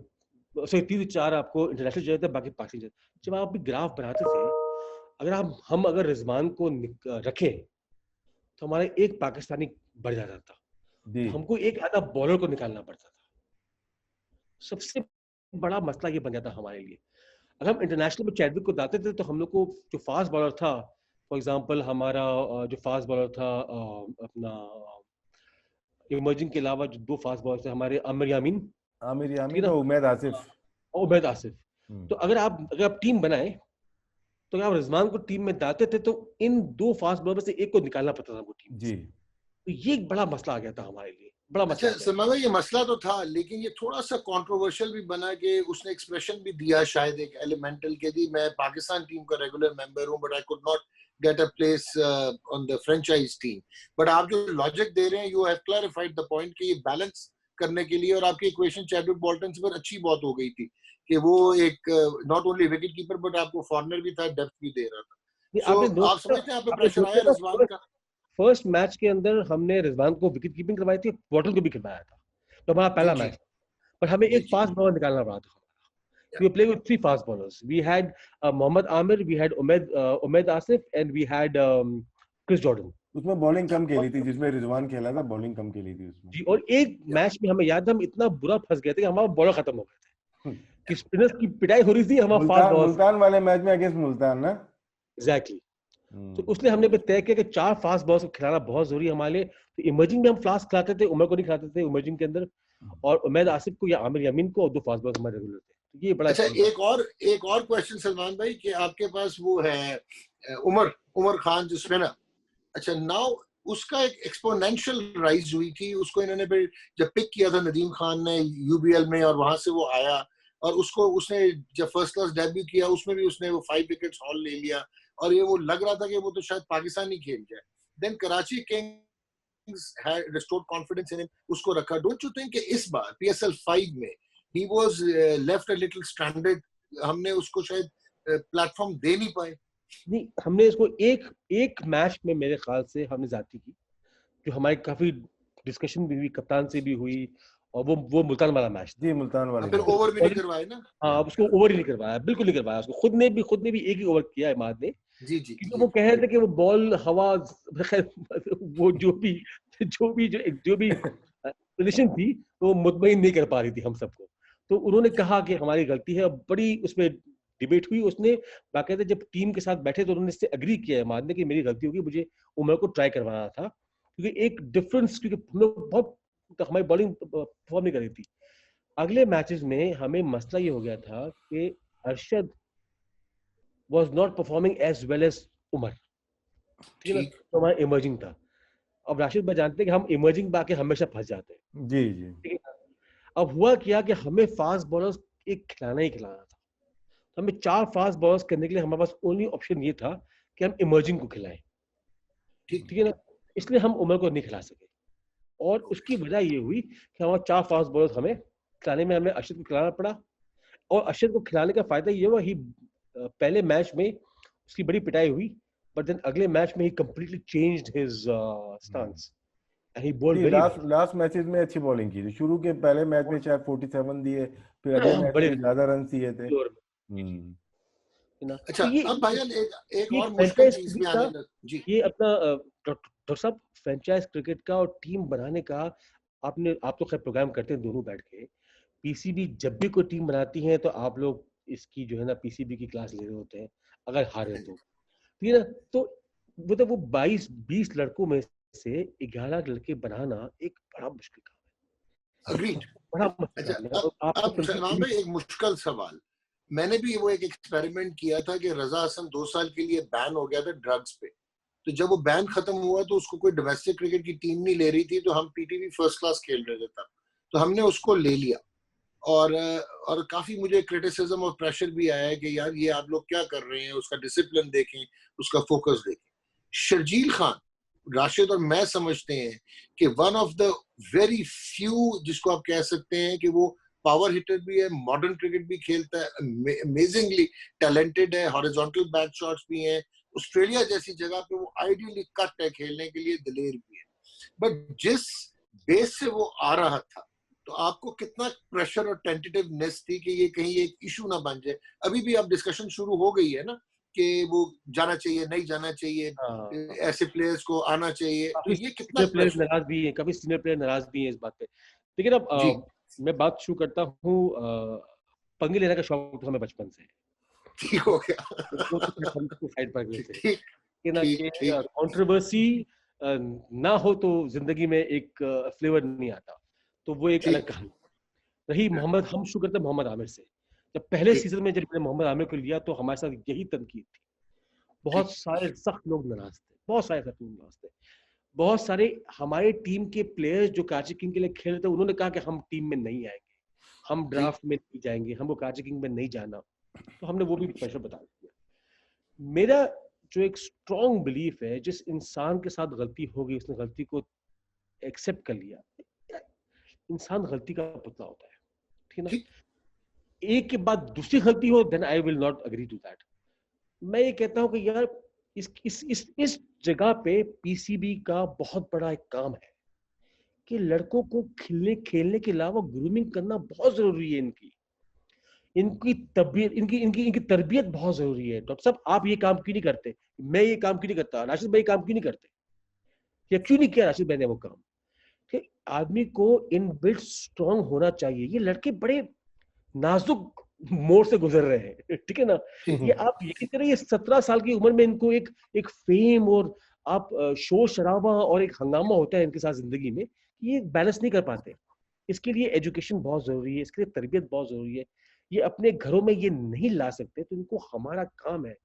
सॉरी 3-4 आपको इंटरनेशनल चाहिए होता है, बाकी पाकिस्तानी चाहिए। जब आप ग्राफ बनाते थे, अगर हम अगर रिजवान को रखें तो हमारा एक पाकिस्तानी बढ़ जाता था, तो हमको एक आधा बॉलर को निकालना पड़ता था। सबसे बड़ा मसला ये बन जाता हमारे लिए। अगर हम इंटरनेशनल में चैडविक को डालते थे तो हम लोग को जो फास्ट बॉलर था, फॉर एग्जांपल हमारा जो फास्ट बॉलर था, अपना इमर्जिंग के अलावा जो 2 फास्ट बॉलर थे हमारे, आमिर यामीन और उमैद आसिफ, और उबैद आसिफ। तो अगर आप टीम बनाए, तो अगर आप रिजवान को टीम में डालते थे तो इन 2 फास्ट बॉलर से एक को निकालना पड़ता था हमको टीम से। तो ये एक बड़ा मसला आ गया था हमारे लिए। बड़ा अच्छा मसला है। सलमान भाई, ये मसला तो था, लेकिन ये थोड़ा सा कंट्रोवर्शियल भी बना कि उसने एक्सप्रेशन भी दिया शायद एक एलिमेंटल के दी, मैं पाकिस्तान टीम का रेगुलर मेंबर हूं but I could not get a place on the franchise team. But आप जो लॉजिक दे रहे हैं, you have clarified the point कि ये बैलेंस करने के लिए, और आपकी इक्वेशन चैडविक बोल्टन से पर अच्छी बात हो गई थी कि वो एक not only wicket keeper but आपको फॉरनर भी था, डेप्थ भी दे रहा था। नहीं, सो आप समझते हैं आप पे प्रेशर आया रिजवान का? फर्स्ट मैच के अंदर हमने रिजवान को विकेट कीपिंग करवाई थी, बॉटल को भी करवाया था, तो हमारा पहला जी मैच। पर हमें जी एक फास्ट बॉलर निकालना पड़ा था। We were playing with three fast bowlers. We had Mohammad Amir, we had Umaid Asif, and we had Chris Jordan. उसमें बॉलिंग कम खेली थी, जिसमें रिजवान खेला था बॉलिंग कम खेली थी उसमें। जी, और एक मैच में हमें याद है हम इतना बुरा फंस गए थे कि हमारा बॉलर खत्म हो गए थे कि स्पिनर्स की पिटाई हो रही थी, हमारा फास्ट बॉलर। मुल्तान वाले मैच में अगेंस्ट मुल्तान ना। एग्जैक्टली। तो उसने हमने तय किया कि 4 फास्ट बॉलर्स को खिलाना बहुत जरूरी है हमारे लिए। तो इमर्जिंग में हम फास्ट खिलाते थे, उमर को नहीं खिलाते थे इमर्जिंग के अंदर, और उमैद आसिफ को या आमिर यामीन को, और 2 फास्ट बॉलर्स हमारे रेगुलर थे। तो ये बड़ा अच्छा, एक और क्वेश्चन सलमान भाई, कि आपके पास वो है उमर खान जो स्पिनर, अच्छा नाउ उसका एक एक्सपोनेंशियल राइज हुई थी, उसको इन्होंने फिर जब पिक किया था नदीम खान ने यूबीएल में, और वहां से वो आया, और उसने जब फर्स्ट क्लास डेब्यू किया उसमें भी उसने वो 5 विकेट्स हॉल ले लिया, और ये वो लग रहा था कि वो तो शायद पाकिस्तान ही खेल जाए। Then Karachi Kings had restored confidence in him, उसको रखा। डोंट यू थिंक कि इस बार पीएसएल 5 में he was left a little stranded, हमने उसको शायद प्लेटफॉर्म दे नहीं पाए? नहीं, हमने इसको एक मैच में मेरे ख्याल से हमने ज्यादती की, जो हमारी काफी डिस्कशन भी हुई, कप्तान से भी हुई, और वो मुल्तान वाला मैच जी, मुल्तान वाला फिर ओवर भी नहीं करवाए ना। हाँ, उसको ओवर ही नहीं करवाया, बिल्कुल नहीं करवाया उसको। खुद ने भी एक ही ओवर किया इमाद ने, जी जी क्योंकि वो कह रहे थे कि वो बॉल हवा वो जो भी पोजीशन थी वो मुतमईन नहीं कर पा रही थी हम सबको। तो उन्होंने कहा कि हमारी गलती है, बड़ी उसमें डिबेट हुई। उसने बाकायदा जब टीम के साथ बैठे तो उन्होंने इससे एग्री किया इमाद ने कि मेरी गलती होगी, मुझे उमर को ट्राई करवाना था, क्योंकि एक डिफरेंस, क्योंकि हम लोग बहुत, हमारी बॉलिंग परफॉर्म नहीं कर रही थी। अगले मैचेस में हमें मसला ये हो गया था कि Arshad was not performing as well as Umar, ठीक है ना, तो हमारा इमर्जिंग था। अब राशिद भाई जानते हैं कि हम इमर्जिंग बाकी हमेशा फंस जाते हैं। जी जी। ठीक है, अब हुआ क्या कि हमें फास्ट बॉलर्स एक खिलाना ही खिलाना था, तो हमें 4 फास्ट बॉलर्स करने के लिए हमारे पास ओनली ऑप्शन ये था कि हम इमर्जिंग को खिलाएं, ठीक है ना। इसलिए हम उमर को नहीं खिला सके, और उसकी वजह ये हुई कि हमारे 4 फास्ट बॉलर्स हमें खिलाने में, हमें अरशद को खिलाना पड़ा। और अरशद को खिलाने का फायदा ये हुआ, ही पहले मैच में उसकी बड़ी पिटाई हुई, बट देन अगले मैच में ही completely changed his stance and he bowled जी, वेरी लास्ट मैचेस में अच्छी बॉलिंग की थी। शुरू के पहले मैच में शायद 47 दिए, फिर अगले मैच बड़े में ज्यादा रन दिए थे। ना। अच्छा, तो ये अब भाईजान एक और मुश्किल फ्रेंचाइज चीज क्रिकेट भी का, आने लग जी। ये अपना डॉक्टर साहब, फ्रेंचाइज क्रिकेट का और टीम बनाने का, आप तो खैर प्रोग्राम करते हैं दोनों बैठ के। पीसीबी जब भी कोई टीम बनाती है तो आप लोग इसकी जो है ना पीसीबी की क्लास ले रहे होते हैं, अगर हारे तो, ठीक है ना। तो वो 22-20 लड़कों में से 11 लड़के बनाना एक बड़ा मुश्किल काम अग्रीड। है, बड़ा मुश्किल अच्छा, काम है। और अब आपको सलमान भाई एक मुश्किल सवाल, मैंने भी वो एक एक्सपेरिमेंट किया था कि रजा हसन 2 साल के लिए बैन हो गया था ड्रग्स पे। तो जब वो बैन खत्म हुआ तो उसको कोई डोमेस्टिक क्रिकेट की टीम नहीं ले रही थी, तो हम पीटीवी फर्स्ट क्लास खेल रहे थे तब, तो हमने उसको ले लिया। और काफी मुझे क्रिटिसिज्म और प्रेशर भी आया है कि यार ये आप लोग क्या कर रहे हैं, उसका डिसिप्लिन देखें, उसका फोकस देखें। शर्जील खान, राशिद और मैं समझते हैं कि one of the very few, जिसको आप कह सकते हैं कि वो पावर हिटर भी है, मॉडर्न क्रिकेट भी खेलता है, अमेजिंगली टैलेंटेड है, हॉरिजॉन्टल बैट शॉट्स भी हैं, ऑस्ट्रेलिया जैसी जगह पे वो आइडियली कट है खेलने के लिए, दिलेर भी है। बट जिस बेस से वो आ रहा था, तो आपको कितना प्रेशर और टेंटेटिवनेस थी कि ये कहीं एक इशू ना बन जाए? अभी भी अब डिस्कशन शुरू हो गई है ना कि वो जाना चाहिए, नहीं जाना चाहिए, ऐसे प्लेयर्स को आना चाहिए, तो ये कितना प्लेयर्स नाराज भी हैं, काफी सीनियर प्लेयर नाराज भी हैं इस बात पे। लेकिन अब मैं बात शुरू करता हूँ, पंगे लेने का शौक तो हमें बचपन से है। ठीक हो गया। तो साइड पर गए थे कि ना, कि कंट्रोवर्सी ना हो तो जिंदगी में एक फ्लेवर नहीं आता, तो वो एक अलग कहानी रही। हम शुरू करते मोहम्मद आमिर से। जब पहले सीजन में जब मैंने मोहम्मद आमिर को लिया तो हमारे साथ यही तनकीद थी, बहुत सारे सख्त लोग नाराज थे, बहुत सारे सख्त लोग नाराज थे। बहुत सारे हमारे टीम के प्लेयर्स जो कराची किंग के लिए खेल रहे थे, उन्होंने कहा कि हम टीम में नहीं आएंगे, हम ड्राफ्ट में नहीं जाएंगे, हमको कराची किंग में नहीं जाना। तो हमने वो भी प्रेशर बता दिया। मेरा जो एक स्ट्रॉन्ग बिलीफ है, जिस इंसान के साथ गलती हो गई उसने गलती को एक्सेप्ट कर लिया। इंसान गलती का पुतला होता है, ठीक है ना। एक के बाद दूसरी गलती हो, then I will not agree to that. मैं ये कहता हूं कि यार इस जगह पे पीसीबी का बहुत बड़ा एक काम है कि लड़कों को खेलने के अलावा ग्रूमिंग करना बहुत जरूरी है। इनकी तबीयत, इनकी तरबियत बहुत जरूरी है। डॉक्टर साहब, आप ये काम क्यों नहीं करते? मैं ये काम क्यों नहीं करता? राशिद भाई काम क्यों नहीं करते? या क्यों नहीं किया राशिद भाई ने वो काम? कि आदमी को इनबिल्ट स्ट्रांग होना चाहिए। ये लड़के बड़े नाजुक मोड़ से गुजर रहे हैं, ठीक है ना। ये आप यकीन करें, ये 17 साल की उम्र में इनको एक फेम और आप शोर शराबा और एक हंगामा होता है इनके साथ जिंदगी में, ये बैलेंस नहीं कर पाते। इसके लिए एजुकेशन बहुत जरूरी है, इसके लिए तरबियत बहुत जरूरी है। ये अपने घरों में ये नहीं ला सकते, तो इनको हमारा काम है।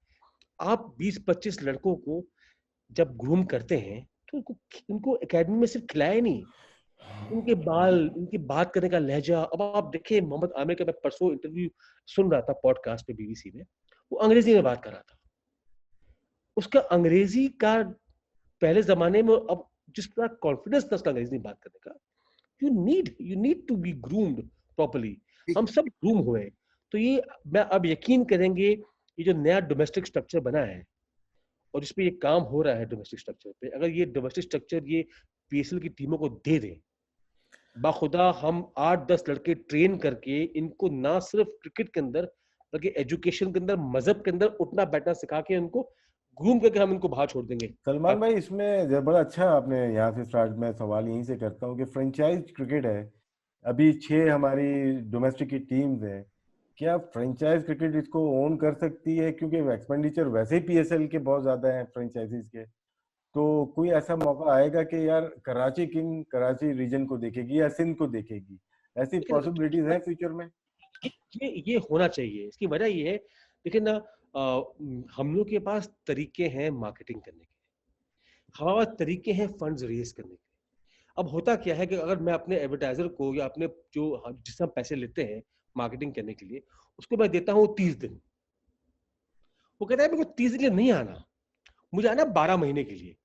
आप 20-25 लड़कों को जब ग्रूम करते हैं तो इनको एकेडमी में सिर्फ खिलाए नहीं, उनके बाल, उनकी बात करने का लहजा। अब आप देखिए मोहम्मद आमिर का मैं परसों इंटरव्यू सुन रहा था पॉडकास्ट पे बीबीसी में, वो अंग्रेजी में बात कर रहा था। उसका अंग्रेजी का पहले जमाने में, अब जिस तरह कॉन्फिडेंस था उसका अंग्रेजी में बात करने का, you need to be groomed properly. हम सब ग्रूम हुए। तो ये मैं अब यकीन करेंगे, ये जो नया डोमेस्टिक स्ट्रक्चर बना है और जिसपे ये काम हो रहा है डोमेस्टिक स्ट्रक्चर पे, अगर ये डोमेस्टिक स्ट्रक्चर ये पीएसएल की टीमों को दे दें, बाखुदा हम 8-10 लड़के ट्रेन करके इनको ना सिर्फ क्रिकेट के अंदर बल्कि एजुकेशन के अंदर, मजहब के अंदर उठना बैठना सिखा के उनको ग्रूम करके हम इनको बाहर छोड़ देंगे। सलमान भाई, इसमें बड़ा अच्छा आपने यहाँ से स्टार्ट, में सवाल यहीं से करता हूँ कि फ्रेंचाइज क्रिकेट है, अभी 6 हमारी डोमेस्टिक की टीम्स हैं, क्या फ्रेंचाइज क्रिकेट इसको ओन कर सकती है? क्योंकि एक्सपेंडिचर वैसे ही पीएसएल के बहुत ज्यादा हैं फ्रेंचाइजीज के, तो कोई ऐसा मौका आएगा कि यार कराची किंग कराची रीजन को देखेगी या सिंध को देखेगी? ऐसी पॉसिबिलिटीज है फ्यूचर में? ये होना चाहिए। इसकी वजह ये है, देखिए ना, हम लोग के पास तरीके हैं मार्केटिंग करने के, हमारे पास तरीके हैं फंड्स रेज करने के। अब होता क्या है कि अगर मैं अपने एडवर्टाइजर को या अपने जिससे हम पैसे लेते हैं मार्केटिंग करने के लिए, उसको मैं देता हूँ 30 दिन। वो कहता है मेरे को 30 दिन के लिए नहीं आना, मुझे आना 12 महीने के लिए।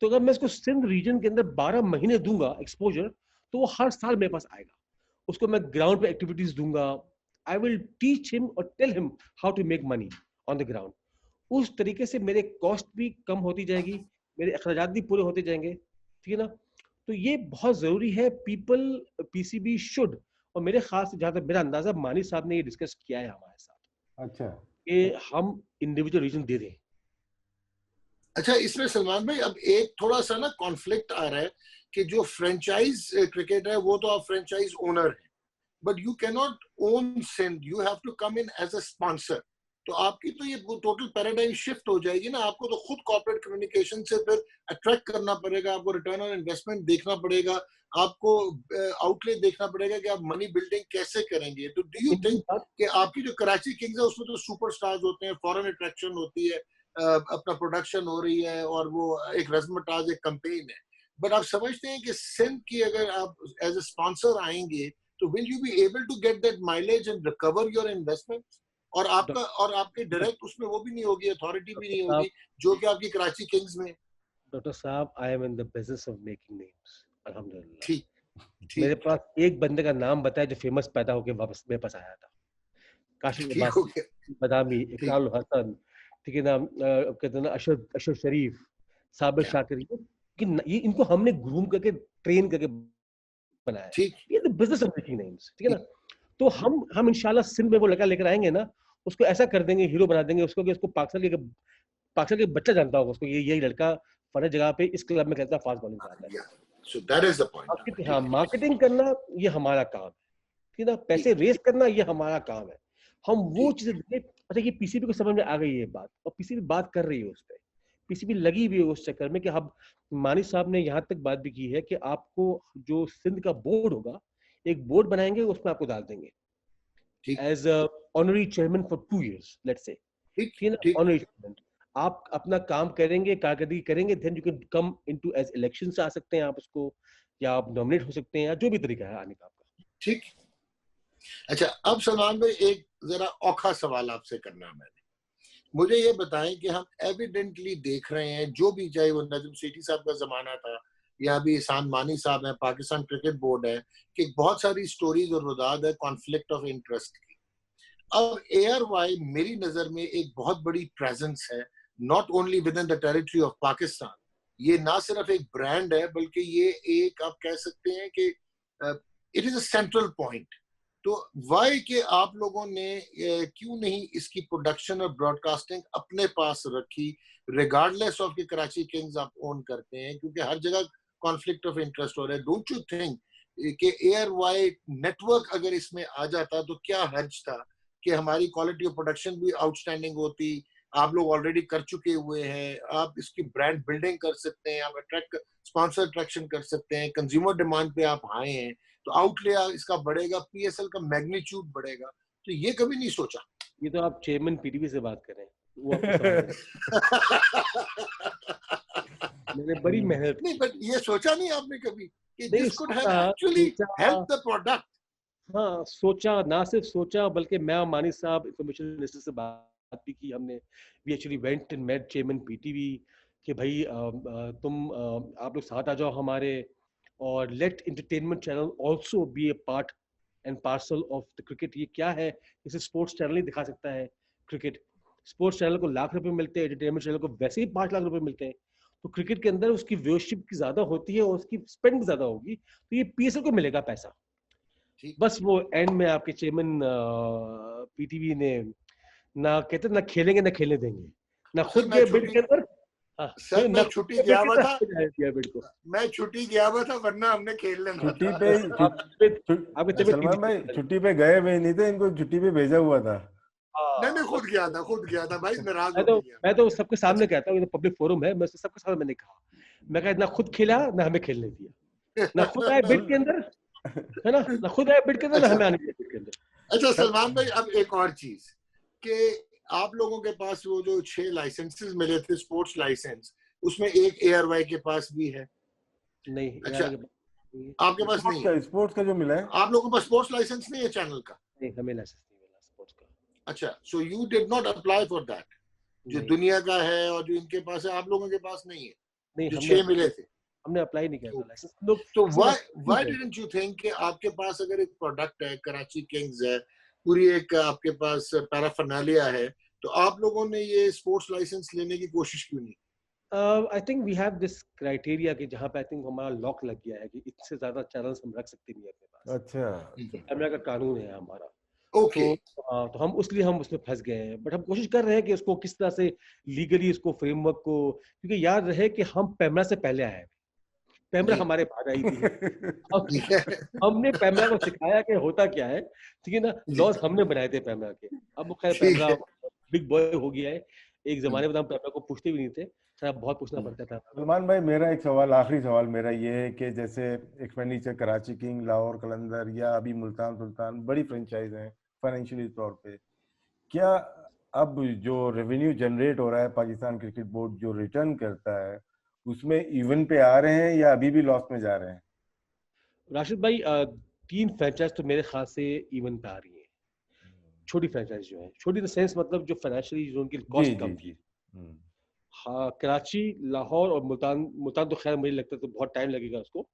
तो अगर मैं इसको सिंध रीजन के अंदर 12 महीने दूंगा एक्सपोजर, तो वो हर साल मेरे पास आएगा। उसको मैं ग्राउंड पे एक्टिविटीज दूंगा। आई विल टीच हिम और tell him how to make money on the ground. उस तरीके से मेरे कॉस्ट भी कम होती जाएगी, मेरे अखराजात भी पूरे होते जाएंगे, ठीक है ना। तो ये बहुत जरूरी है। पीसीबी शुड, और मेरे खास जहां तक मेरा अंदाजा, मानी साहब ने ये डिस्कस किया है हमारे साथ, अच्छा, कि हम इंडिविजुअल रीजन दे दें। अच्छा, इसमें सलमान भाई अब एक थोड़ा सा ना कॉन्फ्लिक्ट आ रहा है कि जो फ्रेंचाइज क्रिकेट है वो तो आप फ्रेंचाइज ओनर है, but you can not own Sindh, you have to come in as a sponsor. तो आपकी तो ये टोटल पैराडाइम शिफ्ट हो जाएगी ना। आपको तो खुद कॉर्पोरेट कम्युनिकेशन से फिर अट्रैक्ट करना पड़ेगा, आपको रिटर्न ऑन इन्वेस्टमेंट देखना पड़ेगा, आपको आउटलेट देखना पड़ेगा कि आप मनी बिल्डिंग कैसे करेंगे। तो डू यू थिंक कि आपकी जो कराची किंग्स है उसमें तो सुपरस्टार्स होते हैं, फॉरेन अट्रैक्शन होती है, अपना प्रोडक्शन हो रही है और वो एक रज़्मताज़ एक कैंपेन है, बट आप समझते हैं कि सिंध की अगर आप एज ए स्पॉन्सर आएंगे तो will you be able to get that mileage and recover your investment? और आपके डायरेक्ट उसमें वो भी नहीं होगी, अथॉरिटी भी नहीं होगी जो कि आपकी कराची किंग्स में। डॉक्टर साहब, I am in the business of making names, अल्हम्दुलिल्लाह। ठीक, मेरे पास एक बंदे का नाम बताया जो फेमस पैदा होके वापस मेरे पास आया था, काशिफ ठीक अब्बास हो गया, बदामी, इकराल हसन, ठीक है ना, कहते हैं ना अशर शरीफ, साबिर शाकिर, ये इनको हमने ग्रूम करके ट्रेन करके बनाया है। ठीक, ये the business of making names, ठीक है ना। तो हम इंशाल्लाह सिंध में वो लड़का लेकर आएंगे ना, उसको ऐसा कर देंगे, हीरो बना देंगे उसको, कि उसको पाकिस्तान के बच्चा जानता होगा उसको, यही लड़का फलाने जगह पे इस क्लब में खेलता है, फास्ट बॉलिंग कराता है। So that is the point. हाँ, मार्केटिंग करना ये हमारा काम है, ठीक है ना। पैसे रेस करना ये हमारा काम है। हम वो चीजें देखें। अच्छा, ये पीसीबी को समझ में आ गई है बात, और पीसीबी बात कर रही है उस पर। पीसीबी लगी हुई है उस चक्कर में कि हम, मानी साहब ने यहाँ तक बात भी की है कि आपको जो सिंध का बोर्ड होगा, एक बोर्ड बनाएंगे, उसमें आपको डाल देंगे as a honorary chairman for 2 years, let's say, ठीक है ना, ऑनरी चेयरमैन। आप अपना काम करेंगे, कारकर्दगी करेंगे, then you can come into as election से आ सकते हैं आप उसको, या आप नॉमिनेट हो सकते हैं, या जो भी तरीका है आने का आपका। ठीक। अच्छा, अब सलमान भाई एक जरा औखा सवाल आपसे करना है मैंने। मुझे ये बताएं कि हम एविडेंटली देख रहे हैं, जो भी, चाहे वो नजम सेठी साहब का जमाना था या अभी एहसान मानी साहब है, पाकिस्तान क्रिकेट बोर्ड है, कि बहुत सारी स्टोरीज और रुदाद है कॉन्फ्लिक्ट ऑफ इंटरेस्ट की। अब ARY मेरी नजर में एक बहुत बड़ी प्रेजेंस है, not only with in the territory of Pakistan. ये ना सिर्फ एक ब्रांड है, बल्कि ये एक, आप कह सकते हैं कि it is a central point. तो वाई के आप लोगों ने क्यों नहीं इसकी प्रोडक्शन और ब्रॉडकास्टिंग अपने पास रखी, रिगार्डलेस ऑफ कि कराची किंग्स आप ओन करते हैं, क्योंकि हर जगह कॉन्फ्लिक्ट ऑफ इंटरेस्ट हो रहा है। डोंट यू थिंक कि ARY नेटवर्क अगर इसमें आ जाता तो क्या हर्ज था कि हमारी क्वालिटी ऑफ प्रोडक्शन भी आउटस्टैंडिंग होती। आप लोग ऑलरेडी कर चुके हुए हैं, आप इसकी ब्रांड बिल्डिंग कर सकते हैं, आप अट्रैक्ट स्पॉन्सर अट्रैक्शन कर सकते हैं, कंज्यूमर डिमांड पे आप आए हैं, तो आउटले इसका बढ़ेगा, PSL का मैग्नीट्यूड बढ़ेगा। तो ये कभी नहीं सोचा? ये तो आप चेयरमैन PTV से बात करें, वो आपको सवाल मैंने बड़ी मेहनत नहीं, बट ये सोचा नहीं आपने कभी कि नहीं दिस कुड हैव सोचा, एक्चुअली हेल्प द प्रोडक्ट? हाँ सोचा, ना सिर्फ सोचा बल्कि मैं और मानी साहब इंफॉर्मेशन मिनिस्टर से बात भी की हमने। We actually went and met chairman PTV कि भाई तुम आप लोग साथ आ जाओ हमारे, और let entertainment channel also be a part and parcel of the cricket. ये क्या है, इसे स्पोर्ट्स चैनल ही दिखा सकता है क्रिकेट। स्पोर्ट्स चैनल को लाख रुपए मिलते हैं, एंटरटेनमेंट चैनल को वैसे ही 5 लाख रुपए मिलते हैं। तो क्रिकेट के अंदर उसकी व्यूअरशिप की ज्यादा होती है और उसकी स्पेंड ज्यादा होगी, तो ये PSL को मिलेगा पैसा। बस वो एंड में आपके चेयरमैन PTV ने ना कहते ना खेलेंगे ना खेलने देंगे, ना खुद गए बिड के अंदर। हाँ, सर ना मैं छुट्टी गया हुआ था, बिड को। मैं छुट्टी गया हुआ था, वरना हमने खेल लेना छुट्टी था। पे आपके सलमान भाई छुट्टी पे गए हुए नहीं थे, इनको छुट्टी पे भेजा हुआ था। नहीं, खुद गया था भाई, नाराज हो गया। मैं तो सबके सामने कहता हूँ, ये तो पब्लिक फोरम है, मैं सबके सामने मैंने कहा, मैं कहा ना खुद खेला ना हमें खेलने दिया, ना खुद आए बिड के अंदर, है ना खुद आए बिड के अंदर, ना हमें आने दिया बिड के अंदर। अच्छा सलमान भाई, अब एक और चीज कि आप लोगों के पास वो जो 6 लाइसेंसेस मिले थे, स्पोर्ट्स लाइसेंस, उसमें एक ARY के पास भी है। नहीं, अच्छा, आपके पास नहीं है? स्पोर्ट्स का जो मिला है, आप लोगों के पास स्पोर्ट्स लाइसेंस नहीं है चैनल का? नहीं, हमें लाइसेंस नहीं मिला स्पोर्ट्स का। अच्छा, so you did not apply for that, जो दुनिया का है और जो इनके पास है, आप लोगों के पास नहीं है? नहीं, जो 6 मिले थे, हमने अप्लाई नहीं किया था लाइसेंस। लोग तो व्हाई डिडंट यू थिंक कि आपके पास अगर एक प्रोडक्ट है, कराची किंग्स है, पूरी एक आपके पास पैराफर्नालिया है, तो आप लोगों ने ये स्पोर्ट्स लाइसेंस लेने की कोशिश क्यों नहीं? I think we have this criteria कि जहाँ पे आई थिंक हमारा लॉक लग गया है कि इससे ज्यादा चैनल्स हम रख सकते नहीं है अपने पास। अच्छा, कैमरा का कानून है हमारा। ओके, तो हम उसमें फंस गए हैं, बट हम कोशिश कर रहे हैं कि उसको किस तरह से लीगली उसको फ्रेमवर्क को, क्योंकि याद रहे कि हम पैमरा से पहले आए हैं, पैमरा हमारे बाद आई थी। हमने पैमरा को सिखाया कि होता क्या है, ठीक है ना, लॉज हमने बनाए थे पैमरा के। अब खैर पैमरा बिग बॉय हो गया है, एक जमाने में हम पैमरा को पूछते भी नहीं थे, बहुत पूछना पड़ता था। सलमान भाई मेरा एक सवाल, आखिरी सवाल मेरा ये है कि जैसे एक्सपेंडिचर कराची किंग, लाहौर कलंदर या अभी मुल्तान सुल्तान बड़ी फ्रेंचाइज हैं फाइनेंशियली तौर पे, क्या अब जो रेवेन्यू जनरेट हो रहा है पाकिस्तान क्रिकेट बोर्ड जो रिटर्न करता है उसमें इवन पे आ रहे हैं या अभी भी लॉस में जा रहे हैं? राशिद भाई 3 फ्रेंचाइज तो मेरे ख्याल से इवन पे आ रही है। छोटी फ्रेंचाइज जो है, छोटी द सेंस मतलब जो फाइनेंशियली जो उनकी कॉस्ट कम थी। हाँ, कराची, लाहौर और मुल्तान तो खैर मुझे लगता है तो बहुत टाइम लगेगा उसको।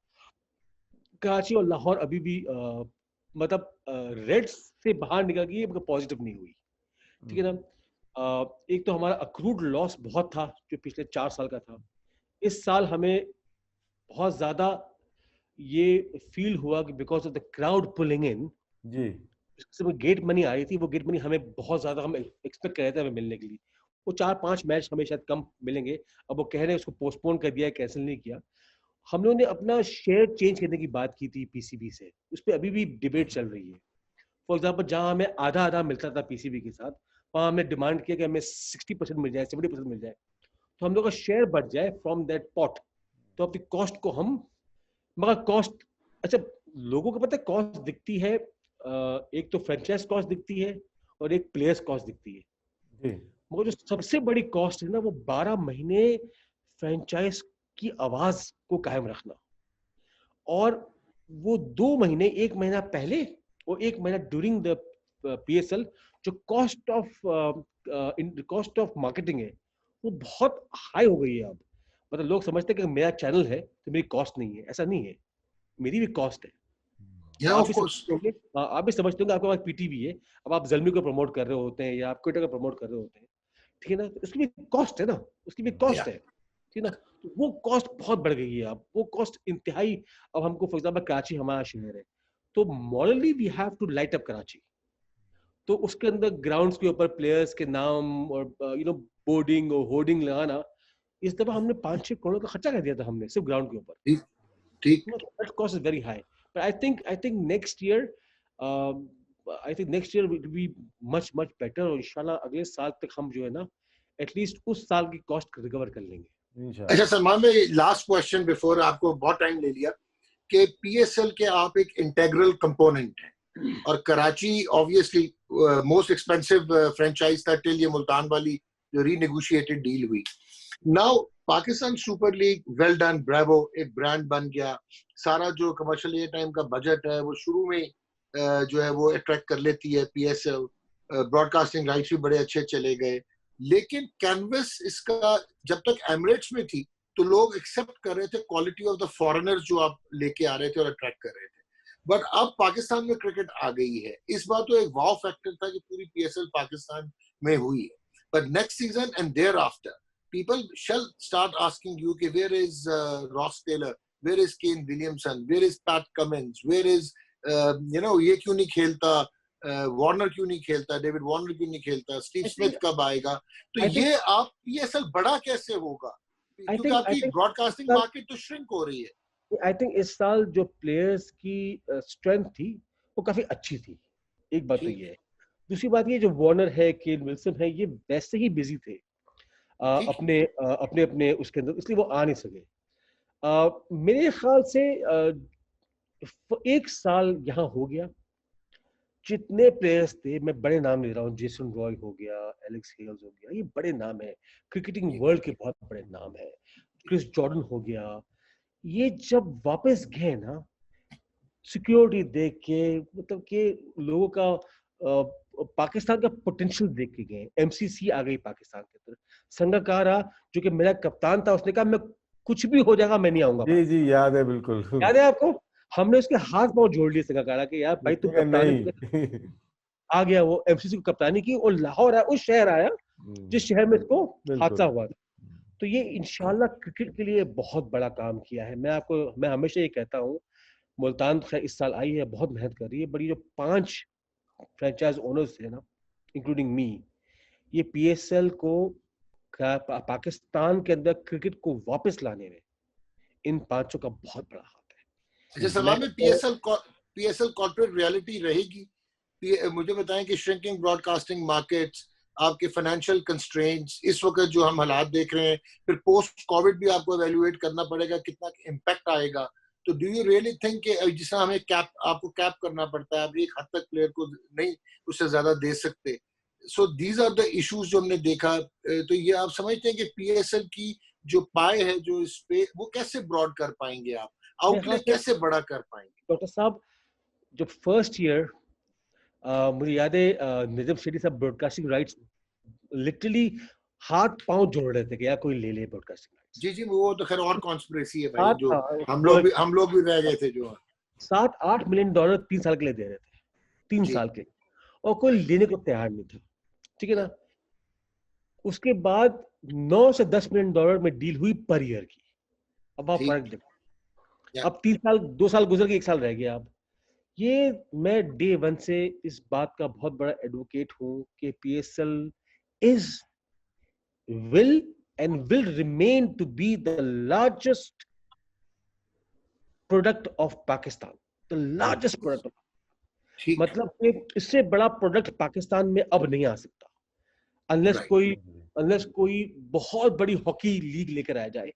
कराची और लाहौर अभी भी मतलब रेड से बाहर निकल गई, मतलब पॉजिटिव नहीं हुई, ठीक है ना। एक तो हमारा अक्रूड लॉस बहुत था जो पिछले 4 साल का था। इस साल हमें बहुत ज्यादा ये फील हुआ कि because of the crowd pulling in जी, जिसमें गेट मनी आ रही थी, वो गेट मनी हमें बहुत ज्यादा हम एक्सपेक्ट कर रहे थे हमें मिलने के लिए। वो 4-5 मैच हमें शायद कम मिलेंगे, अब वो कह रहे हैं उसको पोस्टपोन कर दिया है, कैंसिल नहीं किया। हम लोगों ने अपना शेयर चेंज करने की बात की थी PCB से, उस पर अभी भी डिबेट चल रही है। फॉर एग्जाम्पल, जहां हमें आधा आधा मिलता था PCB के साथ, वहां हमने डिमांड किया कि हमें 60% मिल जाए, 70% मिल जाए, तो हम लोग का शेयर बढ़ जाए फ्रॉम दैट पॉट। तो अपनी कॉस्ट को हम, मगर कॉस्ट, अच्छा लोगों को पता है कॉस्ट दिखती है, एक तो फ्रेंचाइज कॉस्ट दिखती है और एक प्लेयर्स कॉस्ट दिखती है। मगर जो सबसे बड़ी कॉस्ट है ना, वो 12 महीने फ्रेंचाइज की आवाज को कायम रखना, और वो 2 महीने, 1 महीना पहले और 1 महीना ड्यूरिंग द PSL, जो कॉस्ट ऑफ मार्केटिंग है वो बहुत हाई हो गई है अब। मतलब लोग समझते हैं कि मेरा चैनल है तो मेरी कॉस्ट नहीं है, ऐसा नहीं है, मेरी भी कॉस्ट है। Yeah, आप of भी course. समझते होंगे, हाँ, आप भी समझते होंगे, आपके पास पीटीवी है, अब आप जलमी को प्रमोट कर रहे होते हैं या आप क्विटर को प्रमोट कर रहे होते हैं, ठीक है ना, तो उसकी भी कॉस्ट है ना, उसकी भी कॉस्ट Yeah. है, ठीक है ना, तो वो कॉस्ट बहुत बढ़ गई है अब, वो कॉस्ट इंतहाई। अब हमको फॉर एग्जाम्पल कराची हमारा शहर है, तो morally we have to light up Karachi, तो उसके अंदर ग्राउंड्स के ऊपर प्लेयर्स के नाम और बोर्डिंग और होर्डिंग लगाना, इस दफा हमने 5-6 करोड़ का खर्चा कर दिया था हमने सिर्फ ग्राउंड के ऊपर। ठीक ठीक That cost is very high, but I think next year, I think next year will be much better, और इंशाल्लाह अगले साल तक हम जो है ना एटलीस्ट उस साल की कॉस्ट रिकवर कर लेंगे इंशाल्लाह। अच्छा सलमान भाई, लास्ट क्वेश्चन बिफोर, आपको बहुत टाइम ले लिया, कि PSL के आप एक इंटेग्रल कंपोनेंट हैं, और Karachi obviously most expensive franchise था टिल ये मुल्तान वाली जो रीनेगोशिएटेड डील हुई। Now Pakistan super league, well done, Bravo, एक ब्रांड बन गया, सारा जो कमर्शियल एयर टाइम का बजट है वो शुरू में जो है वो अट्रैक्ट कर लेती है PSL, ब्रॉडकास्टिंग राइट्स भी बड़े अच्छे चले गए, लेकिन कैनवस इसका जब तक एमिरेट्स में थी तो लोग एक्सेप्ट कर रहे थे क्वालिटी ऑफ द फॉरेनर्स जो आप लेके आ रहे थे और अट्रैक्ट कर रहे थे, बट अब पाकिस्तान में क्रिकेट आ गई है, इस बार तो एक वाव फैक्टर था कि पूरी PSL पाकिस्तान में हुई है, but next season and thereafter people shall start asking you कि where is Ross Taylor, where is Kane Williamson, where is Pat Cummins, where is ये क्यों नहीं खेलता, वार्नर क्यों नहीं खेलता, डेविड वार्नर क्यों नहीं खेलता, स्टीव स्मिथ कब आएगा, तो ये आप PSL बड़ा कैसे होगा, क्योंकि आपकी ब्रॉडकास्टिंग मार्केट तो श्रिंक हो रही है। आई थिंक इस साल जो प्लेयर्स की स्ट्रेंथ थी वो काफी अच्छी थी, एक बात तो ये है। दूसरी बात ये, जो वार्नर है, केन विल्सन है, ये वैसे ही बिजी थे अपने अपने उसके अंदर, इसलिए वो आ नहीं सके। मेरे ख्याल से 1 साल यहाँ हो गया, जितने प्लेयर्स थे, मैं बड़े नाम ले रहा हूँ, जेसन रॉय हो गया, एलेक्स हेल्स हो गया, ये बड़े नाम है, क्रिकेटिंग वर्ल्ड के बहुत बड़े नाम है, क्रिस जॉर्डन हो गया, ये जब वापस गए ना सिक्योरिटी देख के, मतलब कि लोगों का पाकिस्तान का पोटेंशियल देख के गए, MCC आ गई पाकिस्तान के अंदर, संगकारा जो कि मेरा कप्तान था, उसने कहा मैं कुछ भी हो जाएगा मैं नहीं आऊंगा। जी जी याद है, बिल्कुल याद है आपको, हमने उसके हाथ पांव जोड़ लिए संगकारा के, यार भाई तू कप्तान आ गया, वो MCC को कप्तानी की और लाहौर आया, उस शहर आया जिस शहर में इसको हादसा हुआ था। तो ये इंशाल्लाह क्रिकेट के लिए बहुत बड़ा काम किया है। मैं हमेशा ये कहता हूँ, मुल्तान इस साल आई है, बहुत मेहनत कर रही है, बड़ी जो 5 फ्रेंचाइज ओनर्स थे ना, इंक्लूडिंग मी, ये PSL को पाकिस्तान के अंदर क्रिकेट को वापस लाने में इन 5 का बहुत बड़ा हाथ है। अच्छा सलमान में PSL कॉर्पोरेट रियलिटी रहेगी, मुझे बताएं कि श्रिंकिंग ब्रॉडकास्टिंग मार्केट्स, आपके फाइनेंशियल कंस्ट्रेंट्स, इस वक्त जो हम हालात देख रहे हैं, फिर पोस्ट कोविड भी आपको एवेल्युएट करना पड़ेगा कितना इम्पैक्ट आएगा, तो डू यू रियली थिंक कि जिसमें हमें आपको कैप करना पड़ता है, आप एक हद तक प्लेयर को नहीं उससे ज्यादा दे सकते, so these are the issues जो हमने देखा, तो ये आप समझते हैं कि PSL की जो पाए है जो इस पे, वो कैसे ब्रॉड कर पाएंगे, आप आउटलेट कैसे बड़ा कर पाएंगे? डॉक्टर साहब, जब फर्स्ट ईयर मुझे याद है निजाम शेट्टी साहब ब्रॉडकास्टिंग राइट्स लिटरली हाथ पांव जोड़ रहे थे कि यार कोई ले ले ब्रॉडकास्टिंग राइट्स। जी जी, वो तो खैर और कॉन्स्पिरेसी है भाई, जो हम लोग भी रह गए थे, जो $7-8 मिलियन 3 साल के लिए दे रहे थे, 3 साल के, और कोई लेने को तैयार नहीं था, ठीक है ना। उसके बाद 9 से 10 मिलियन डॉलर में डील हुई पर ईयर की। अब आप फर्क देखो, अब 3 साल 2 साल गुजर के 1 साल रह गया। अब ये मैं डे 1 से इस बात का बहुत बड़ा एडवोकेट हूं कि PSL is will and will remain to be the largest product of Pakistan, the largest product of, मतलब कि इससे बड़ा प्रोडक्ट पाकिस्तान में अब नहीं आ सकता अनलेस कोई बहुत बड़ी हॉकी लीग लेकर आ जाए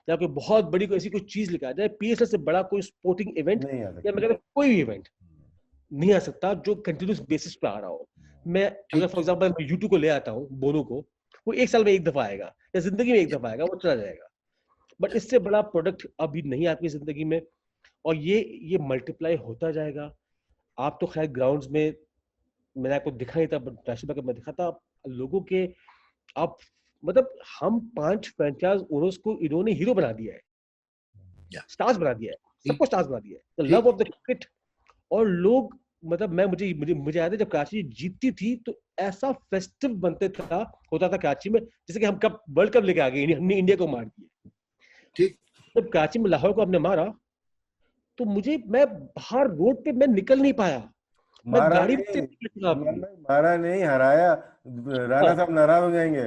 या कोई बहुत बड़ी ऐसी कोई चीज लेकर आ जाए। PSL से बड़ा कोई स्पोर्टिंग इवेंट या मैं कहता कोई भी इवेंट नहीं आ सकता जो कंटिन्यूस बेसिस पे आ रहा हो। मैं अगर फॉर एग्जांपल मैं YouTube को ले आता हूँ, बोनो को, वो 1 साल में 1 दफा आएगा या जिंदगी में 1 दफा आएगा, वो चला जाएगा। बट इससे बड़ा प्रोडक्ट अभी नहीं आपकी जिंदगी में, और ये मल्टीप्लाई होता जाएगा। आप तो खैर ग्राउंड्स में, मैंने आपको दिखा नहीं था, नेशनल में दिखा था लोगों के, आप मतलब हम 5 फ्रेंचाइज ओनर्स को इन्होंने हीरो बना दिया है, स्टार्स बना दिया है, सबको स्टार्स बना दिया है, the love of the cricket. और लोग मतलब मुझे याद है जब कराची जीतती थी तो ऐसा फेस्टिव बनते था, होता था कराची में, जैसे कि हम कप वर्ल्ड कप लेके आ गए, हमने इंडिया को मार दिया। ठीक, जब कराची में लाहौर को हमने मारा तो मैं बाहर रोड पे मैं निकल नहीं पाया, मैं गाड़ी मारा नहीं, हराया। राणा साहब नाराज हो जाएंगे।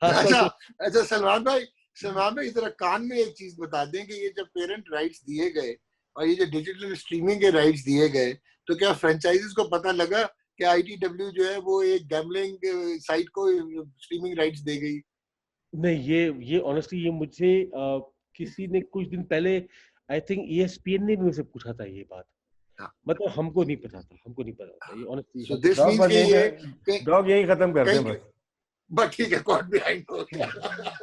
अच्छा सलमान भाई इधर कान में एक चीज बता दें कि ये जब पेरेंट राइट्स दिए गए और ये जो डिजिटल स्ट्रीमिंग के राइट्स दिए गए, तो क्या फ्रेंचाइजीज को पता लगा कि ITW जो है वो एक गैम्बलिंग साइट को स्ट्रीमिंग राइट्स दे गई? नहीं, ये ऑनेस्टली ये मुझे किसी ने कुछ दिन पहले, आई थिंक ESPN ने भी मुझसे पूछा था ये बात। मतलब हमको नहीं पता था ये ऑनेस्टली। So this means कि ये डॉग यही खत्म कर दें बस ठीक है, कॉट बिहाइंड हो गया।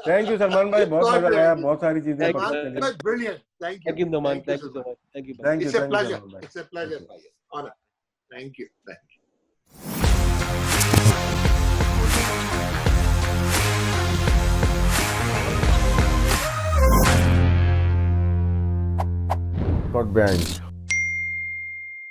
थैंक यू सलमान भाई, बहुत मजा आया, बहुत सारी चीजें पता चली। Brilliant, thank you Noman, thank you so much, thank you, it's a pleasure, it's a pleasure भाई, honour, thank you. Caught behind.